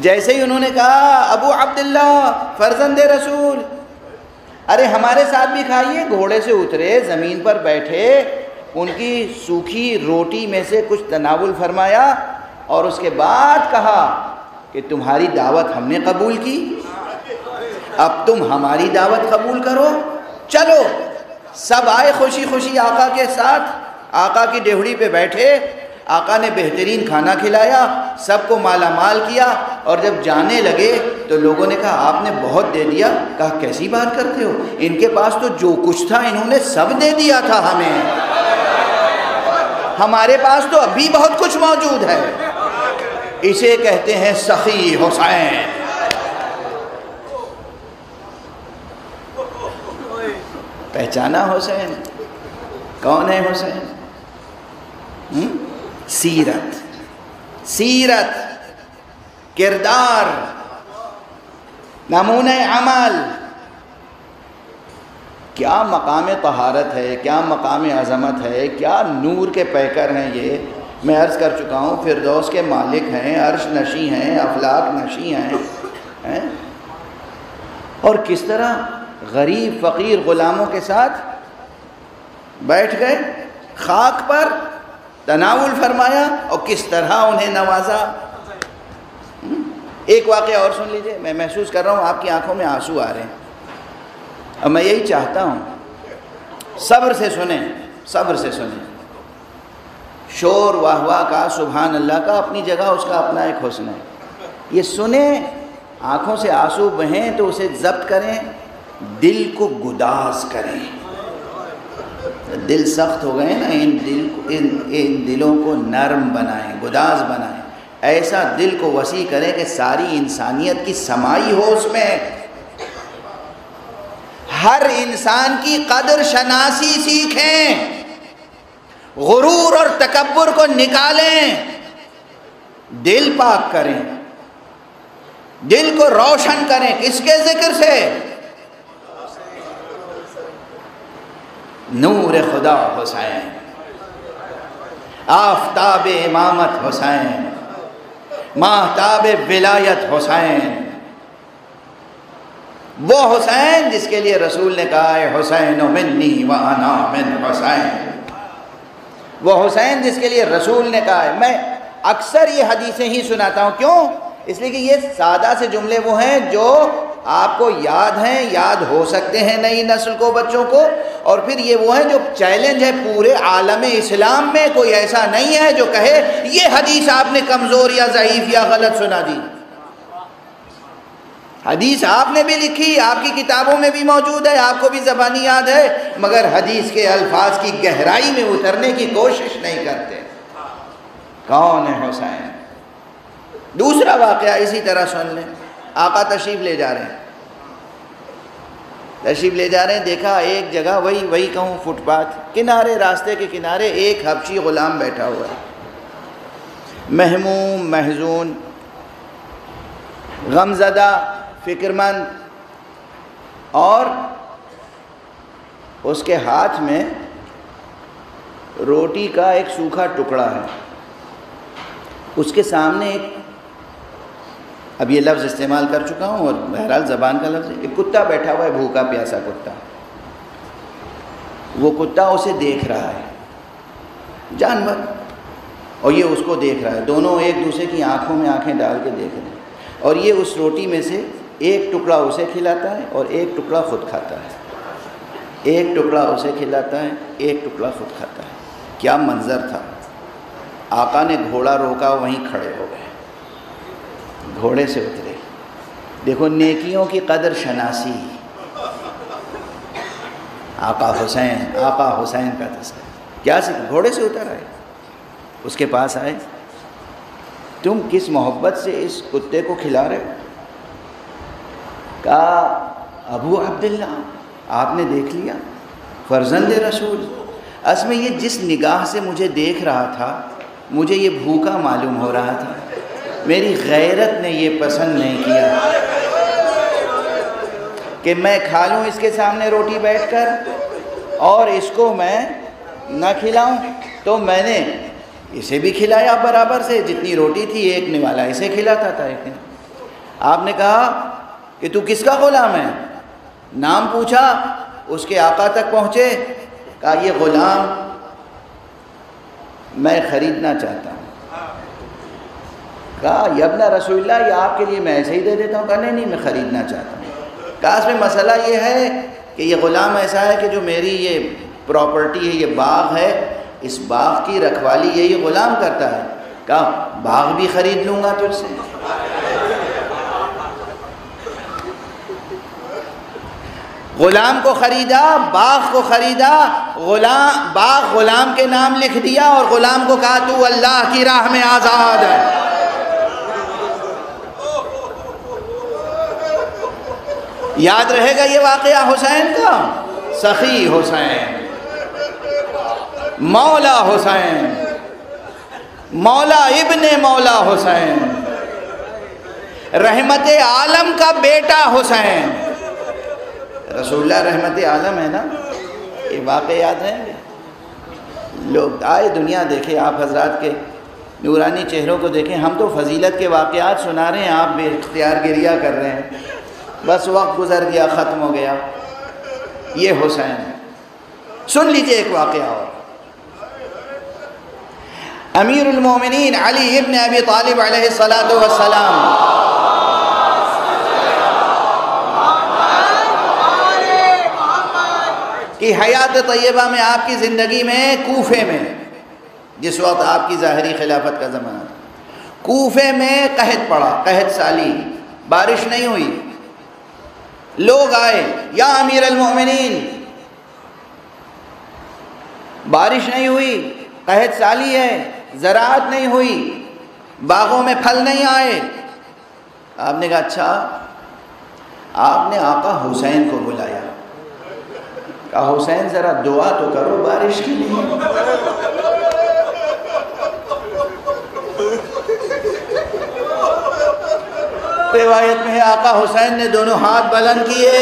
جیسے ہی انہوں نے کہا ابو عبداللہ فرزند رسول، ارے ہمارے ساتھ بھی کھائیے، گھوڑے سے اترے، زمین پر بیٹھے، ان کی سوکھی روٹی میں سے کچھ تناول فرمایا، اور اس کے بعد کہا کہ تمہاری دعوت ہم نے قبول کی، اب تم ہماری دعوت قبول کرو، چلو۔ سب آئے خوشی خوشی آقا کے ساتھ، آقا کی ڈیہڑی پہ بیٹھے، آقا نے بہترین کھانا کھلایا، سب کو مالا مال کیا، اور جب جانے لگے تو لوگوں نے کہا آپ نے بہت دے دیا۔ کہا کیسی بات کرتے ہو، ان کے پاس تو جو کچھ تھا انہوں نے سب دے دیا تھا ہمیں، ہمارے پاس تو ابھی بہت کچھ موجود ہے۔ اسے کہتے ہیں سخی حسین۔ پہچانا حسین؟ کون ہے حسین؟ سیرت، سیرت، کردار، نمونہ عمل، کیا مقام طہارت ہے، کیا مقام عظمت ہے، کیا نور کے پیکر ہیں یہ. میں عرض کر چکا ہوں فردوس کے مالک ہیں، عرش نشیں ہیں، افلاک نشیں ہیں. اور کس طرح غریب فقیر غلاموں کے ساتھ بیٹھ گئے، خاک پر تناول فرمایا اور کس طرح انہیں نوازا. ایک واقعہ اور سن لیجئے. میں محسوس کر رہا ہوں آپ کی آنکھوں میں آنسو آ رہے ہیں، اور میں یہی چاہتا ہوں صبر سے سنیں، صبر سے سنیں. شور واہ واہ کا، سبحان اللہ کا اپنی جگہ اس کا اپنا ایک حسن ہے. یہ سنیں، آنکھوں سے آنسو بہیں تو اسے ضبط کریں، دل کو گداز کریں. دل سخت ہو گئے نا، ان دلوں کو نرم بنائیں، گداز بنائیں. ایسا دل کو وسیع کریں کہ ساری انسانیت کی سمائی ہو اس میں. ہر انسان کی قدر شناسی سیکھیں، غرور اور تکبر کو نکالیں، دل پاک کریں، دل کو روشن کریں. کس کے ذکر سے؟ نور خدا حسین، آفتاب امامت حسین، ماہتاب ولایت حسین. وہ حسین جس کے لیے رسول نے کہا ہے حسین منی وانا من حسین. وہ حسین جس کے لیے رسول نے کہا ہے. میں اکثر یہ حدیثیں ہی سناتا ہوں. کیوں؟ اس لیے کہ یہ سادہ سے جملے وہ ہیں جو آپ کو یاد ہیں، یاد ہو سکتے ہیں نئی نسل کو، بچوں کو. اور پھر یہ وہ ہیں جو چیلنج ہے پورے عالم اسلام میں. کوئی ایسا نہیں ہے جو کہے یہ حدیث آپ نے کمزور یا ضعیف یا غلط سنا دی. حدیث آپ نے بھی لکھی، آپ کی کتابوں میں بھی موجود ہے، آپ کو بھی زبانی یاد ہے، مگر حدیث کے الفاظ کی گہرائی میں اترنے کی کوشش نہیں کرتے. کون ہے حسین؟ دوسرا واقعہ اسی طرح سن لیں. آقا تشریف لے جا رہے ہیں، تشریف لے جا رہے ہیں. دیکھا ایک جگہ، وہی کہوں فٹ پاتھ کنارے، راستے کے کنارے ایک حبشی غلام بیٹھا ہوا ہے، مہموم، محزون، غمزدہ، فکر مند. اور اس کے ہاتھ میں روٹی کا ایک سوکھا ٹکڑا ہے. اس کے سامنے ایک، اب یہ لفظ استعمال کر چکا ہوں اور بہرحال زبان کا لفظ ہے، ایک کتا بیٹھا ہوا ہے، بھوکا پیاسا کتا. وہ کتا اسے دیکھ رہا ہے، جانور، اور یہ اس کو دیکھ رہا ہے. دونوں ایک دوسرے کی آنکھوں میں آنکھیں ڈال کے دیکھ رہے ہیں. اور یہ اس روٹی میں سے ایک ٹکڑا اسے کھلاتا ہے اور ایک ٹکڑا خود کھاتا ہے. ایک ٹکڑا اسے کھلاتا ہے، ایک ٹکڑا خود کھاتا ہے. کیا منظر تھا! آقا نے گھوڑا روکا، وہیں کھڑے ہو گئے، گھوڑے سے اترے. دیکھو نیکیوں کی قدر شناسی. آقا حسین کا تذکرہ. کیا سیکھا؟ گھوڑے سے اتر آئے، اس کے پاس آئے. تم کس محبت سے اس کتے کو کھلا رہے ہو؟ کہا ابو عبداللہ، آپ نے دیکھ لیا، فرزند رسول. اصل میں یہ جس نگاہ سے مجھے دیکھ رہا تھا، مجھے یہ بھوکا معلوم ہو رہا تھا. میری غیرت نے یہ پسند نہیں کیا کہ میں کھا لوں اس کے سامنے روٹی بیٹھ کر اور اس کو میں نہ کھلاؤں. تو میں نے اسے بھی کھلایا برابر سے، جتنی روٹی تھی ایک نوالا اسے کھلاتا تھا. ایک دن آپ نے کہا کہ تو کس کا غلام ہے؟ نام پوچھا، اس کے آقا تک پہنچے. کہا یہ غلام میں خریدنا چاہتا ہوں. کہا یا ابن رسول اللہ، یہ آپ کے لیے میں ایسے ہی دے دیتا ہوں. کہا نہیں میں خریدنا چاہتا ہوں. کہا اس میں مسئلہ یہ ہے کہ یہ غلام ایسا ہے کہ جو میری یہ پراپرٹی ہے، یہ باغ ہے، اس باغ کی رکھوالی یہی غلام کرتا ہے. کہا باغ بھی خرید لوں گا تجھ سے. غلام کو خریدا، باغ کو خریدا، باغ غلام کے نام لکھ دیا اور غلام کو کہا تو اللہ کی راہ میں آزاد ہے. یاد رہے گا یہ واقعہ حسین کا. سخی حسین، مولا حسین، مولا ابن مولا حسین، رحمت عالم کا بیٹا حسین۔ رسول اللہ رحمت عالم ہے نا، یہ واقعہ یاد رہیں گے؟ لوگ آئے دنیا دیکھے، آپ حضرات کے نورانی چہروں کو دیکھیں، ہم تو فضیلت کے واقعات سنا رہے ہیں، آپ بے اختیار گریہ کر رہے ہیں، بس وقت گزر گیا، ختم ہو گیا۔ یہ حسین ہے۔ سن لیجئے ایک واقعہ اور۔ امیر المومنین علی ابن ابی طالب علیہ السلام کی حیات طیبہ میں، آپ کی زندگی میں، کوفے میں، جس وقت آپ کی ظاہری خلافت کا زمانہ تھا، کوفے میں قحط پڑا، قحط سالی، بارش نہیں ہوئی۔ لوگ آئے، یا امیر المومنین، بارش نہیں ہوئی، قحط سالی ہے، زراعت نہیں ہوئی، باغوں میں پھل نہیں آئے۔ آپ نے کہا اچھا، آپ نے آقا حسین کو بلایا، کہا حسین ذرا دعا تو کرو بارش کے لیے۔ روایت میں ہے آقا حسین نے دونوں ہاتھ بلند کیے،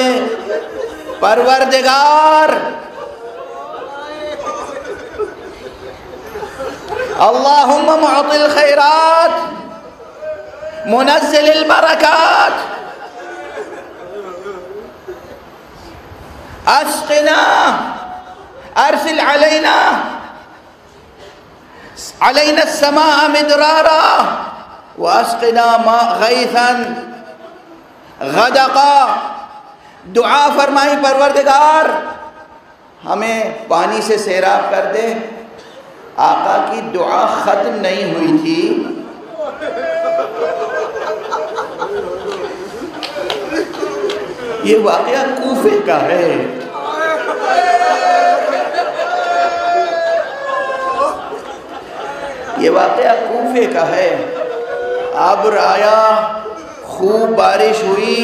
پروردگار اللہم معطی الخیرات منزل البرکات اسقنا ارسل علینا السماء مدرارا واسقنا غیثا غدقا۔ دعا فرمائی پروردگار ہمیں پانی سے سیراب کر دے۔ آقا کی دعا ختم نہیں ہوئی تھی، یہ واقعہ کوفے کا ہے۔ یہ واقعہ کوفے کا ہے۔ ابر آیا، خوب بارش ہوئی،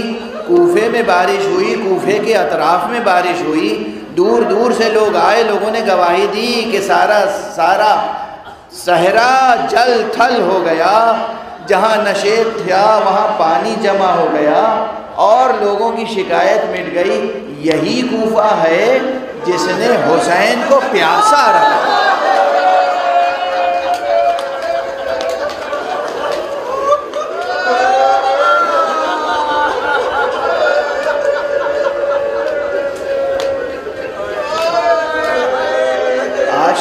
کوفے میں بارش ہوئی، کوفے کے اطراف میں بارش ہوئی، دور دور سے لوگ آئے، لوگوں نے گواہی دی کہ سارا صحرا جل تھل ہو گیا، جہاں نشیب تھا وہاں پانی جمع ہو گیا اور لوگوں کی شکایت مٹ گئی۔ یہی کوفہ ہے جس نے حسین کو پیاسا رکھا۔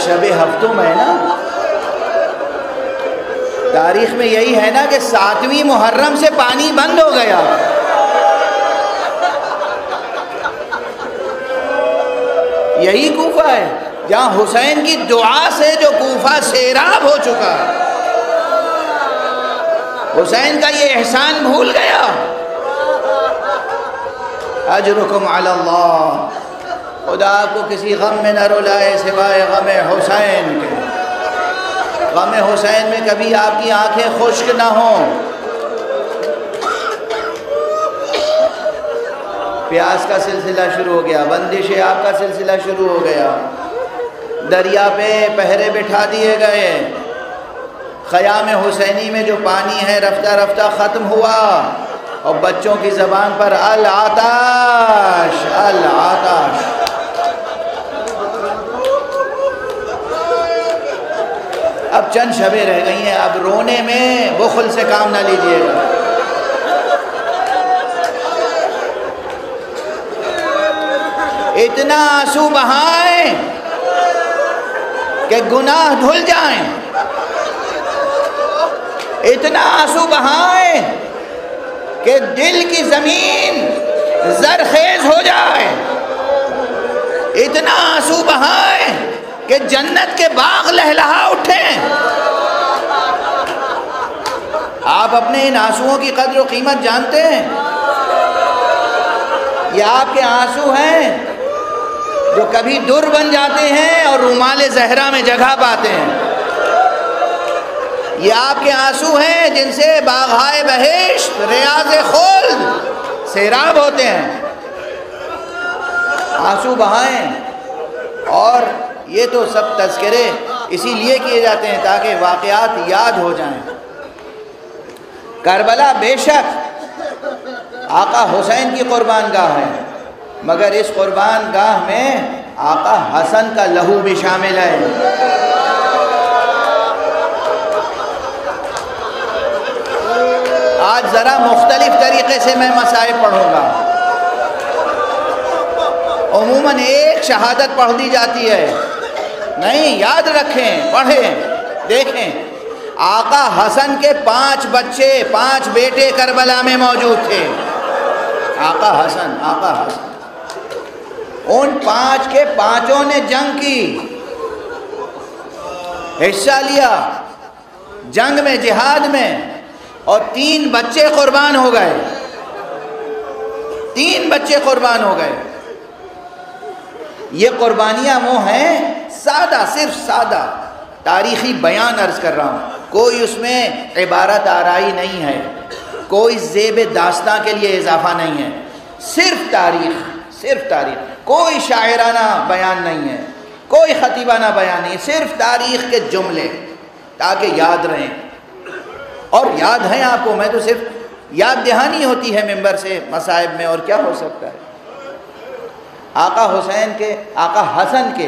شب ہفتوں میں نا، تاریخ میں یہی ہے نا کہ 7ویں محرم سے پانی بند ہو گیا۔ یہی کوفہ ہے جہاں حسین کی دعا سے جو کوفہ سیراب ہو چکا۔ حسین کا یہ احسان بھول گیا۔ اجرکم علی اللہ، خدا آپ کو کسی غم میں نہ رلائے سوائے غم حسین کے۔ غم حسین میں کبھی آپ کی آنکھیں خشک نہ ہوں۔ پیاس کا سلسلہ شروع ہو گیا، بندش آپ کا سلسلہ شروع ہو گیا، دریا پہ پہرے بٹھا دیے گئے، خیام حسینی میں جو پانی ہے رفتہ رفتہ ختم ہوا، اور بچوں کی زبان پر العطش العطش۔ اب چند شبیں رہ گئی ہیں، اب رونے میں بخل سے کام نہ لیجیے گا۔ اتنا آنسو بہائیں کہ گناہ دھل جائیں، اتنا آنسو بہائیں کہ دل کی زمین زرخیز ہو جائے، اتنا آنسو بہائیں کہ جنت کے باغ لہلہا اٹھیں۔ آپ اپنے ان آنسوؤں کی قدر و قیمت جانتے ہیں؟ یہ آپ کے آنسو ہیں جو کبھی در بن جاتے ہیں اور رومال زہرا میں جگہ پاتے ہیں۔ یہ آپ کے آنسو ہیں جن سے باغہائے بہشت ریاض خلد سیراب ہوتے ہیں۔ آنسو بہائیں، اور یہ تو سب تذکرے اسی لیے کیے جاتے ہیں تاکہ واقعات یاد ہو جائیں۔ کربلا بے شک آقا حسین کی قربان گاہ ہے، مگر اس قربان گاہ میں آقا حسن کا لہو بھی شامل ہے۔ آج ذرا مختلف طریقے سے میں مسائل پڑھوں گا۔ عموماً ایک شہادت پڑھ دی جاتی ہے، نہیں، یاد رکھیں، پڑھیں، دیکھیں۔ آقا حسن کے 5 بچے، 5 بیٹے کربلا میں موجود تھے۔ آقا حسن ان 5 کے 5 نے جنگ کی، حصہ لیا جنگ میں، جہاد میں، اور 3 بچے قربان ہو گئے، 3 بچے قربان ہو گئے۔ یہ قربانیاں وہ ہیں سادہ، صرف سادہ تاریخی بیان عرض کر رہا ہوں، کوئی اس میں عبارت آرائی نہیں ہے، کوئی زیب داستاں کے لیے اضافہ نہیں ہے، صرف تاریخ، کوئی شاعرانہ بیان نہیں ہے، کوئی خطیبانہ بیان نہیں ہے، صرف تاریخ کے جملے تاکہ یاد رہیں۔ اور یاد ہیں آپ کو، میں تو صرف یاد دہانی ہوتی ہے ممبر سے مصائب میں، اور کیا ہو سکتا ہے۔ آقا حسن کے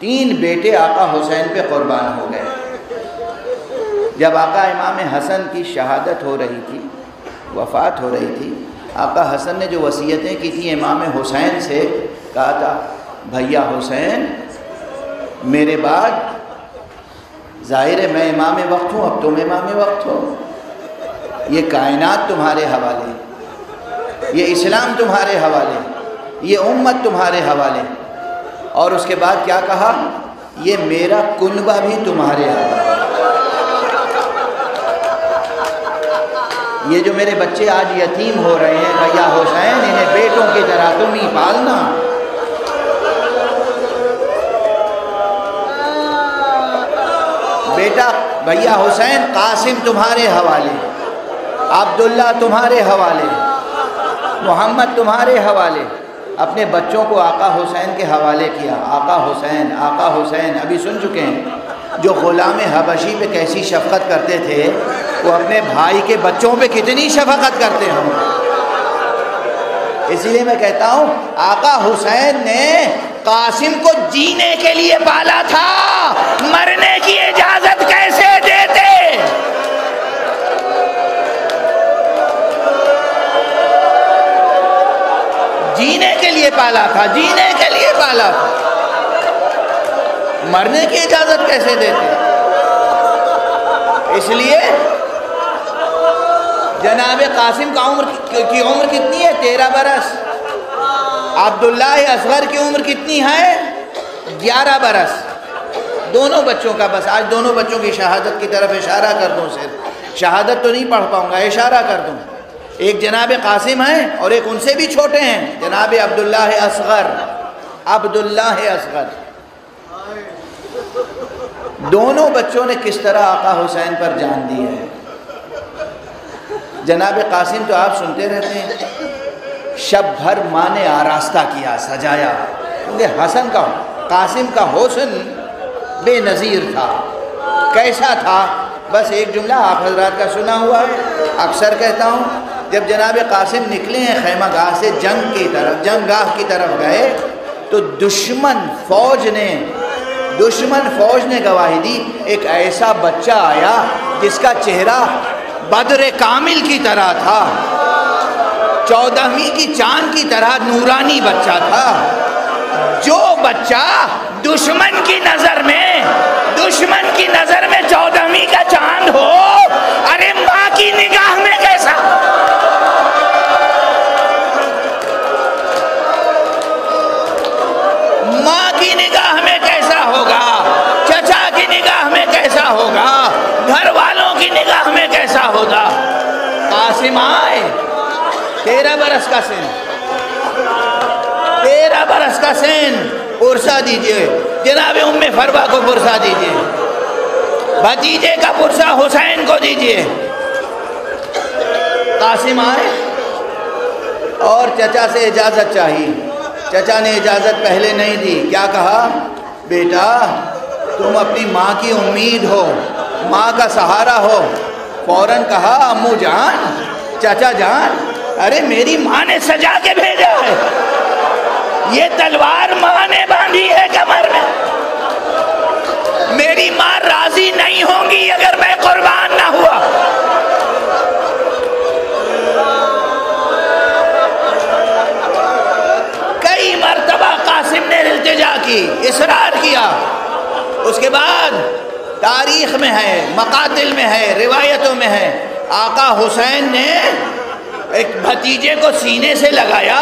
3 بیٹے آقا حسین پہ قربان ہو گئے۔ جب آقا امام حسن کی شہادت ہو رہی تھی، وفات ہو رہی تھی، آقا حسن نے جو وصیتیں کی تھی امام حسین سے، کہا تھا بھیا حسین میرے بعد، ظاہر ہے میں امام وقت ہوں، اب تم امام وقت ہو، یہ کائنات تمہارے حوالے، یہ اسلام تمہارے حوالے، یہ امت تمہارے حوالے۔ اور اس کے بعد کیا کہا، یہ میرا کنبہ بھی تمہارے حوالے۔ یہ جو میرے بچے آج یتیم ہو رہے ہیں بھیا حسین، انہیں بیٹوں کی طرح تم ہی پالنا۔ بیٹا بھیا حسین قاسم تمہارے حوالے، عبداللہ تمہارے حوالے، محمد تمہارے حوالے۔ اپنے بچوں کو آقا حسین کے حوالے کیا۔ آقا حسین ابھی سن چکے ہیں، جو غلام حبشی پہ کیسی شفقت کرتے تھے، وہ اپنے بھائی کے بچوں پہ کتنی شفقت کرتے ہوں۔ اسی لیے میں کہتا ہوں آقا حسین نے قاسم کو جینے کے لیے پالا تھا، مرنے کی اجازت کیسے دیتے؟ جینے کے لیے پالا تھا، جینے کے لیے پالا تھا، مرنے کی اجازت کیسے دیتے؟ اس لیے جناب قاسم کی عمر کتنی ہے؟ 13 برس۔ عبداللہ اصغر کی عمر کتنی ہے؟ 11 برس۔ دونوں بچوں کا، بس آج دونوں بچوں کی شہادت کی طرف اشارہ کر دوں، صرف شہادت تو نہیں پڑھ پاؤں گا، اشارہ کر دوں۔ ایک جناب قاسم ہیں اور ایک ان سے بھی چھوٹے ہیں، جناب عبداللہ اصغر۔ دونوں بچوں نے کس طرح آقا حسین پر جان دی ہے۔ جناب قاسم تو آپ سنتے رہتے ہیں، شب بھر ماں نے آراستہ کیا، سجایا، کیونکہ قاسم کا حسن بے نظیر تھا۔ کیسا تھا؟ بس ایک جملہ آپ حضرات کا سنا ہوا ہے، اکثر کہتا ہوں، جب جناب قاسم نکلے ہیں خیمہ گاہ سے جنگ گاہ کی طرف گئے، تو دشمن فوج نے گواہی دی، ایک ایسا بچہ آیا جس کا چہرہ بدر کامل کی طرح تھا، 14ویں کی چاند کی طرح نورانی بچہ تھا۔ جو بچہ دشمن کی نظر میں 14ویں کا چاند ہو، ارے ماں کی نگاہ میں کیسا؟ ماں کی نگاہ میں کیسا ہوگا؟ چچا کی نگاہ میں کیسا ہوگا؟ گھر والوں کی نگاہ میں کیسا ہوگا؟ قاسم آئے، 13 برس کا سن، 13 برس کا سن، پرسہ دیجئے جناب ام فروا کو، پرسہ دیجئے بھتیجے کا پرسہ حسین کو دیجئے۔ قاسم آئے اور چچا سے اجازت چاہی۔ چچا نے اجازت پہلے نہیں دی، کیا کہا؟ بیٹا تم اپنی ماں کی امید ہو، ماں کا سہارا ہو۔ فوراً کہا امو جان، چچا جان، ارے میری ماں نے سجا کے بھیجا ہے، یہ تلوار ماں نے باندھی ہے کمر میں، میری ماں راضی نہیں ہوں گی اگر میں قربان نہ ہوا۔ کئی مرتبہ قاسم نے التجا کی، اصرار کیا۔ اس کے بعد تاریخ میں ہے، مقاتل میں ہے، روایتوں میں ہے، آقا حسین نے ایک بھتیجے کو سینے سے لگایا،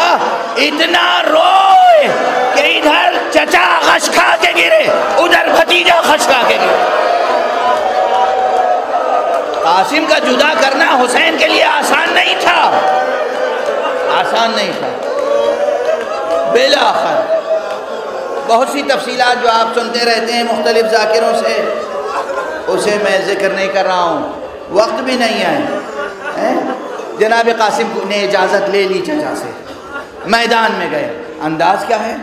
اتنا روئے کہ ادھر چچا غش کھا کے گرے، ادھر بھتیجا غش کھا کے گرے۔ قاسم کا جدا کرنا حسین کے لیے آسان نہیں تھا، آسان نہیں تھا۔ بالآخر بہت سی تفصیلات جو آپ سنتے رہتے ہیں مختلف ذاکروں سے، اسے میں ذکر نہیں کر رہا ہوں، وقت بھی نہیں ہے۔ جناب قاسم نے اجازت لے لی چچا سے، میدان میں گئے۔ انداز کیا ہے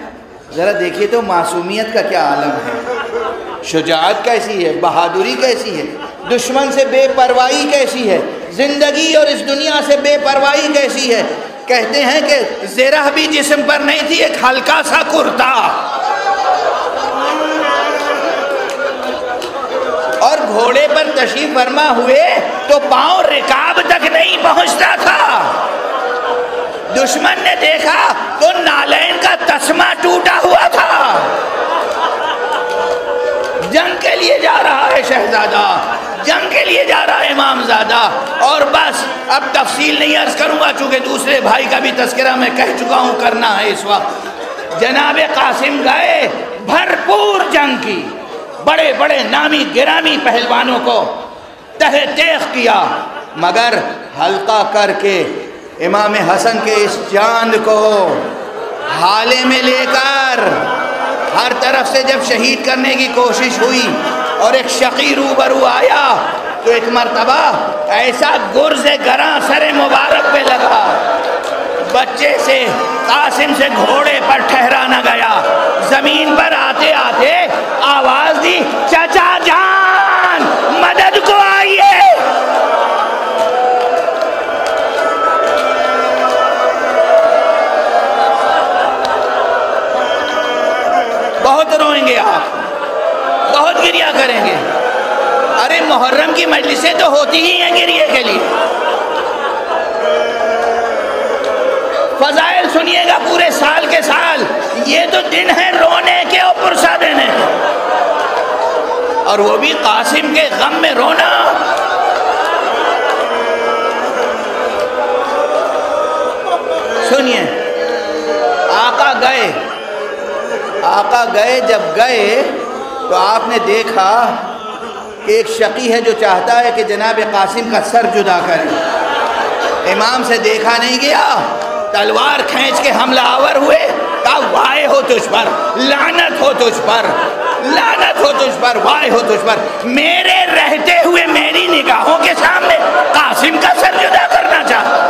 ذرا دیکھیے تو، معصومیت کا کیا عالم ہے، شجاعت کیسی ہے، بہادری کیسی ہے، دشمن سے بے پرواہی کیسی ہے، زندگی اور اس دنیا سے بے پرواہی کیسی ہے۔ کہتے ہیں کہ زرہ بھی جسم پر نہیں تھی، ایک ہلکا سا کرتا، اور گھوڑے پر تشریف فرما ہوئے تو پاؤں رکاب تک نہیں پہنچتا تھا۔ دشمن نے دیکھا تو نالین کا تسمہ ٹوٹا ہوا تھا۔ جنگ کے لیے جا رہا ہے شہزادہ، جنگ کے لیے جا رہا ہے امام زادہ۔ اور بس اب تفصیل نہیں عرض کروں گا چونکہ دوسرے بھائی کا بھی تذکرہ میں کہہ چکا ہوں، کرنا ہے اس وقت۔ جناب قاسم گئے، بھرپور جنگ کی، بڑے بڑے نامی گرامی پہلوانوں کو تہہ تیغ کیا، مگر ہلکا کر کے امام حسن کے اس چاند کو حالے میں لے کر ہر طرف سے جب شہید کرنے کی کوشش ہوئی اور ایک شقی روبرو آیا تو ایک مرتبہ ایسا گرز گراں سر مبارک پہ لگا، بچے سے قاسم سے گھوڑے پر ٹھہرا نہ گیا، زمین پر آتے آتے آواز دی، چچا جان مدد کو آئیے۔ بہت روئیں گے آپ، بہت گریہ کریں گے۔ ارے محرم کی مجلسیں تو ہوتی ہی ہیں گریہ کے لیے۔ فضائل سنیے گا پورے سال کے سال، یہ تو دن ہے رونے کے اور پرسہ دینے کے، اور وہ بھی قاسم کے غم میں رونا۔ سنیے، آقا گئے، آقا گئے، جب گئے تو آپ نے دیکھا کہ ایک شقی ہے جو چاہتا ہے کہ جناب قاسم کا سر جدا کرے۔ امام سے دیکھا نہیں گیا، تلوار کھینچ کے حملہ آور ہوئے، کہا وائے ہو تجھ پر، لعنت ہو تجھ پر، لعنت ہو تجھ پر، وائے ہو تجھ پر، میرے رہتے ہوئے میری نگاہوں کے سامنے قاسم کا سر جدا کرنا چاہتا۔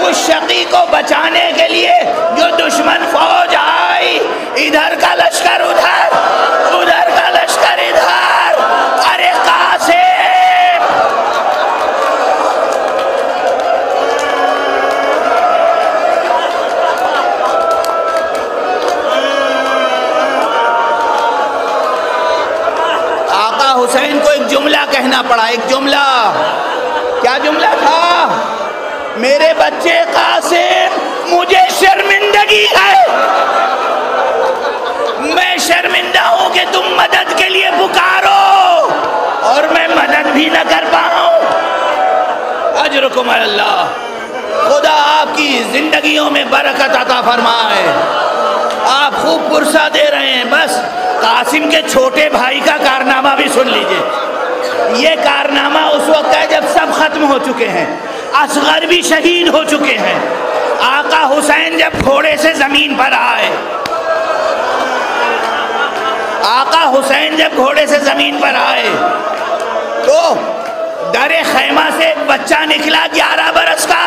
اس شقی کو بچانے کے لیے جو دشمن فوج آئی، ادھر کا لشکر ادھر، ادھر کا لشکر ادھر، ارے قاسم! آقا حسین کو ایک جملہ کہنا پڑا، ایک جملہ۔ کیا جملہ تھا؟ میرے بچے قاسم، مجھے شرمندگی ہے، میں شرمندہ ہوں کہ تم مدد کے لیے پکارو اور میں مدد بھی نہ کر پاؤں۔ اجرکم اللہ، خدا آپ کی زندگیوں میں برکت عطا فرمائے، آپ خوب پرسہ دے رہے ہیں۔ بس قاسم کے چھوٹے بھائی کا کارنامہ بھی سن لیجئے۔ یہ کارنامہ اس وقت ہے جب سب ختم ہو چکے ہیں، اصغر بھی شہید ہو چکے ہیں۔ آقا حسین جب گھوڑے سے زمین پر آئے، آقا حسین جب گھوڑے سے زمین پر آئے تو در خیمہ سے ایک بچہ نکلا 11 برس کا،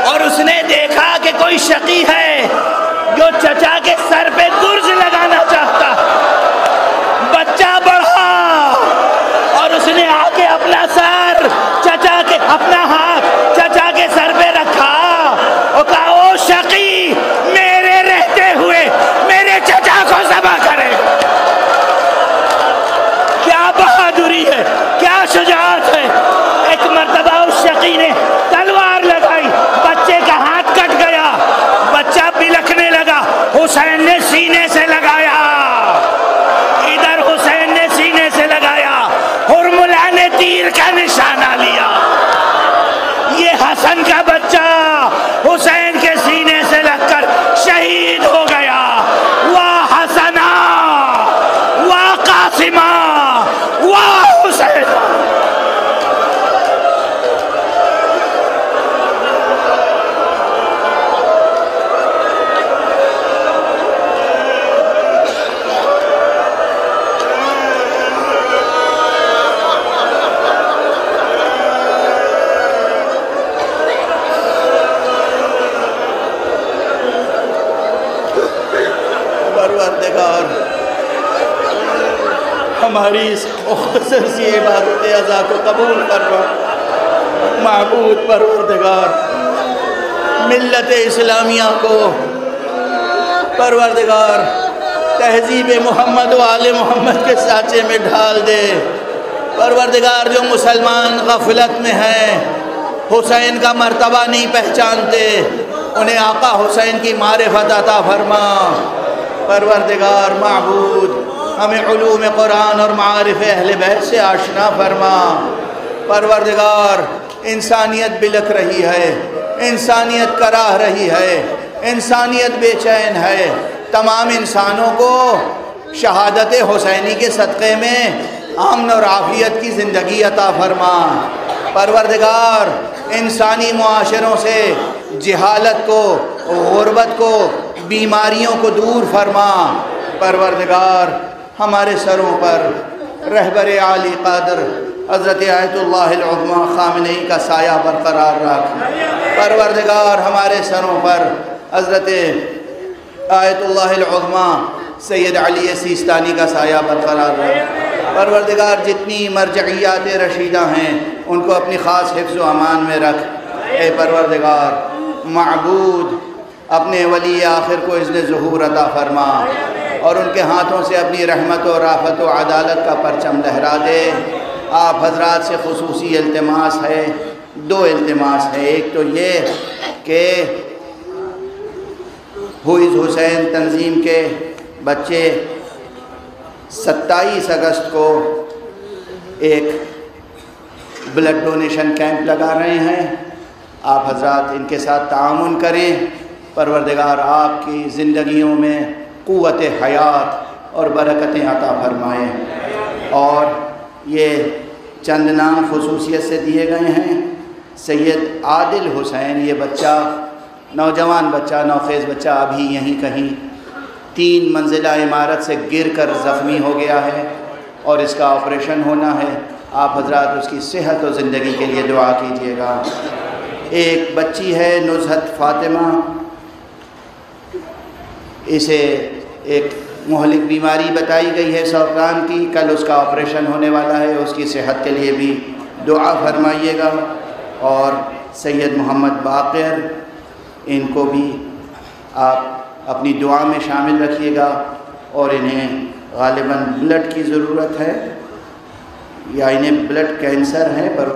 اور اس نے دیکھا کہ کوئی شقی ہے جو چچا کے سر پہ حسین نے سینے سے لگایا، ادھر حسین نے سینے سے لگایا، حرملہ نے تیر کا نشانہ لیا۔ یہ حسن کا بچہ حسین کے سینے سے لگ کر شہید ہو گیا۔ واہ حسنہ، واہ قاسمہ، واہ حسین۔ ہماری اس مختصر سی عبادت ازا کو قبول فرما معبود پروردگار، ملت اسلامیہ کو پروردگار تہذیب محمد و آل محمد کے سانچے میں ڈھال دے۔ پروردگار جو مسلمان غفلت میں ہیں، حسین کا مرتبہ نہیں پہچانتے، انہیں آقا حسین کی معرفت عطا فرما۔ پروردگار معبود ہمیں علوم قرآن اور معارف اہل بیت سے آشنا فرما۔ پروردگار انسانیت بلک رہی ہے، انسانیت کراہ رہی ہے، انسانیت بے چین ہے، تمام انسانوں کو شہادت حسینی کے صدقے میں امن اور عافیت کی زندگی عطا فرما۔ پروردگار انسانی معاشروں سے جہالت کو، غربت کو، بیماریوں کو دور فرما۔ پروردگار ہمارے سروں پر رہبر عالی قادر حضرت آیت اللہ العظمیٰ خامنئی کا سایہ برقرار رکھ۔ پروردگار ہمارے سروں پر حضرت آیت اللہ العظمیٰ سید علی سیستانی کا سایہ برقرار رکھ۔ پروردگار جتنی مرجعیات رشیدہ ہیں ان کو اپنی خاص حفظ و امان میں رکھ۔ اے پروردگار معبود اپنے ولی آخر کو اذن ظہور عطا فرما اور ان کے ہاتھوں سے اپنی رحمت و رافت و عدالت کا پرچم لہرا دے۔ آپ حضرات سے خصوصی التماس ہے، دو التماس ہے۔ ایک تو یہ کہ ہوئز حسین تنظیم کے بچے 27 اگست کو ایک بلڈ ڈونیشن کیمپ لگا رہے ہیں، آپ حضرات ان کے ساتھ تعاون کریں۔ پروردگار آپ کی زندگیوں میں قوت حیات اور برکتیں عطا فرمائیں۔ اور یہ چند نام خصوصیت سے دیے گئے ہیں۔ سید عادل حسین، یہ بچہ نوجوان بچہ، نوخیز بچہ ابھی یہیں کہیں 3 منزلہ عمارت سے گر کر زخمی ہو گیا ہے اور اس کا آپریشن ہونا ہے۔ آپ حضرات اس کی صحت و زندگی کے لیے دعا کیجیے گا۔ ایک بچی ہے نزہت فاطمہ، اسے ایک مہلک بیماری بتائی گئی ہے سرطان کی، کل اس کا آپریشن ہونے والا ہے، اس کی صحت کے لیے بھی دعا فرمائیے گا۔ اور سید محمد باقر، ان کو بھی آپ اپنی دعا میں شامل رکھیے گا، اور انہیں غالباً بلڈ کی ضرورت ہے یا انہیں بلڈ کینسر ہے، پر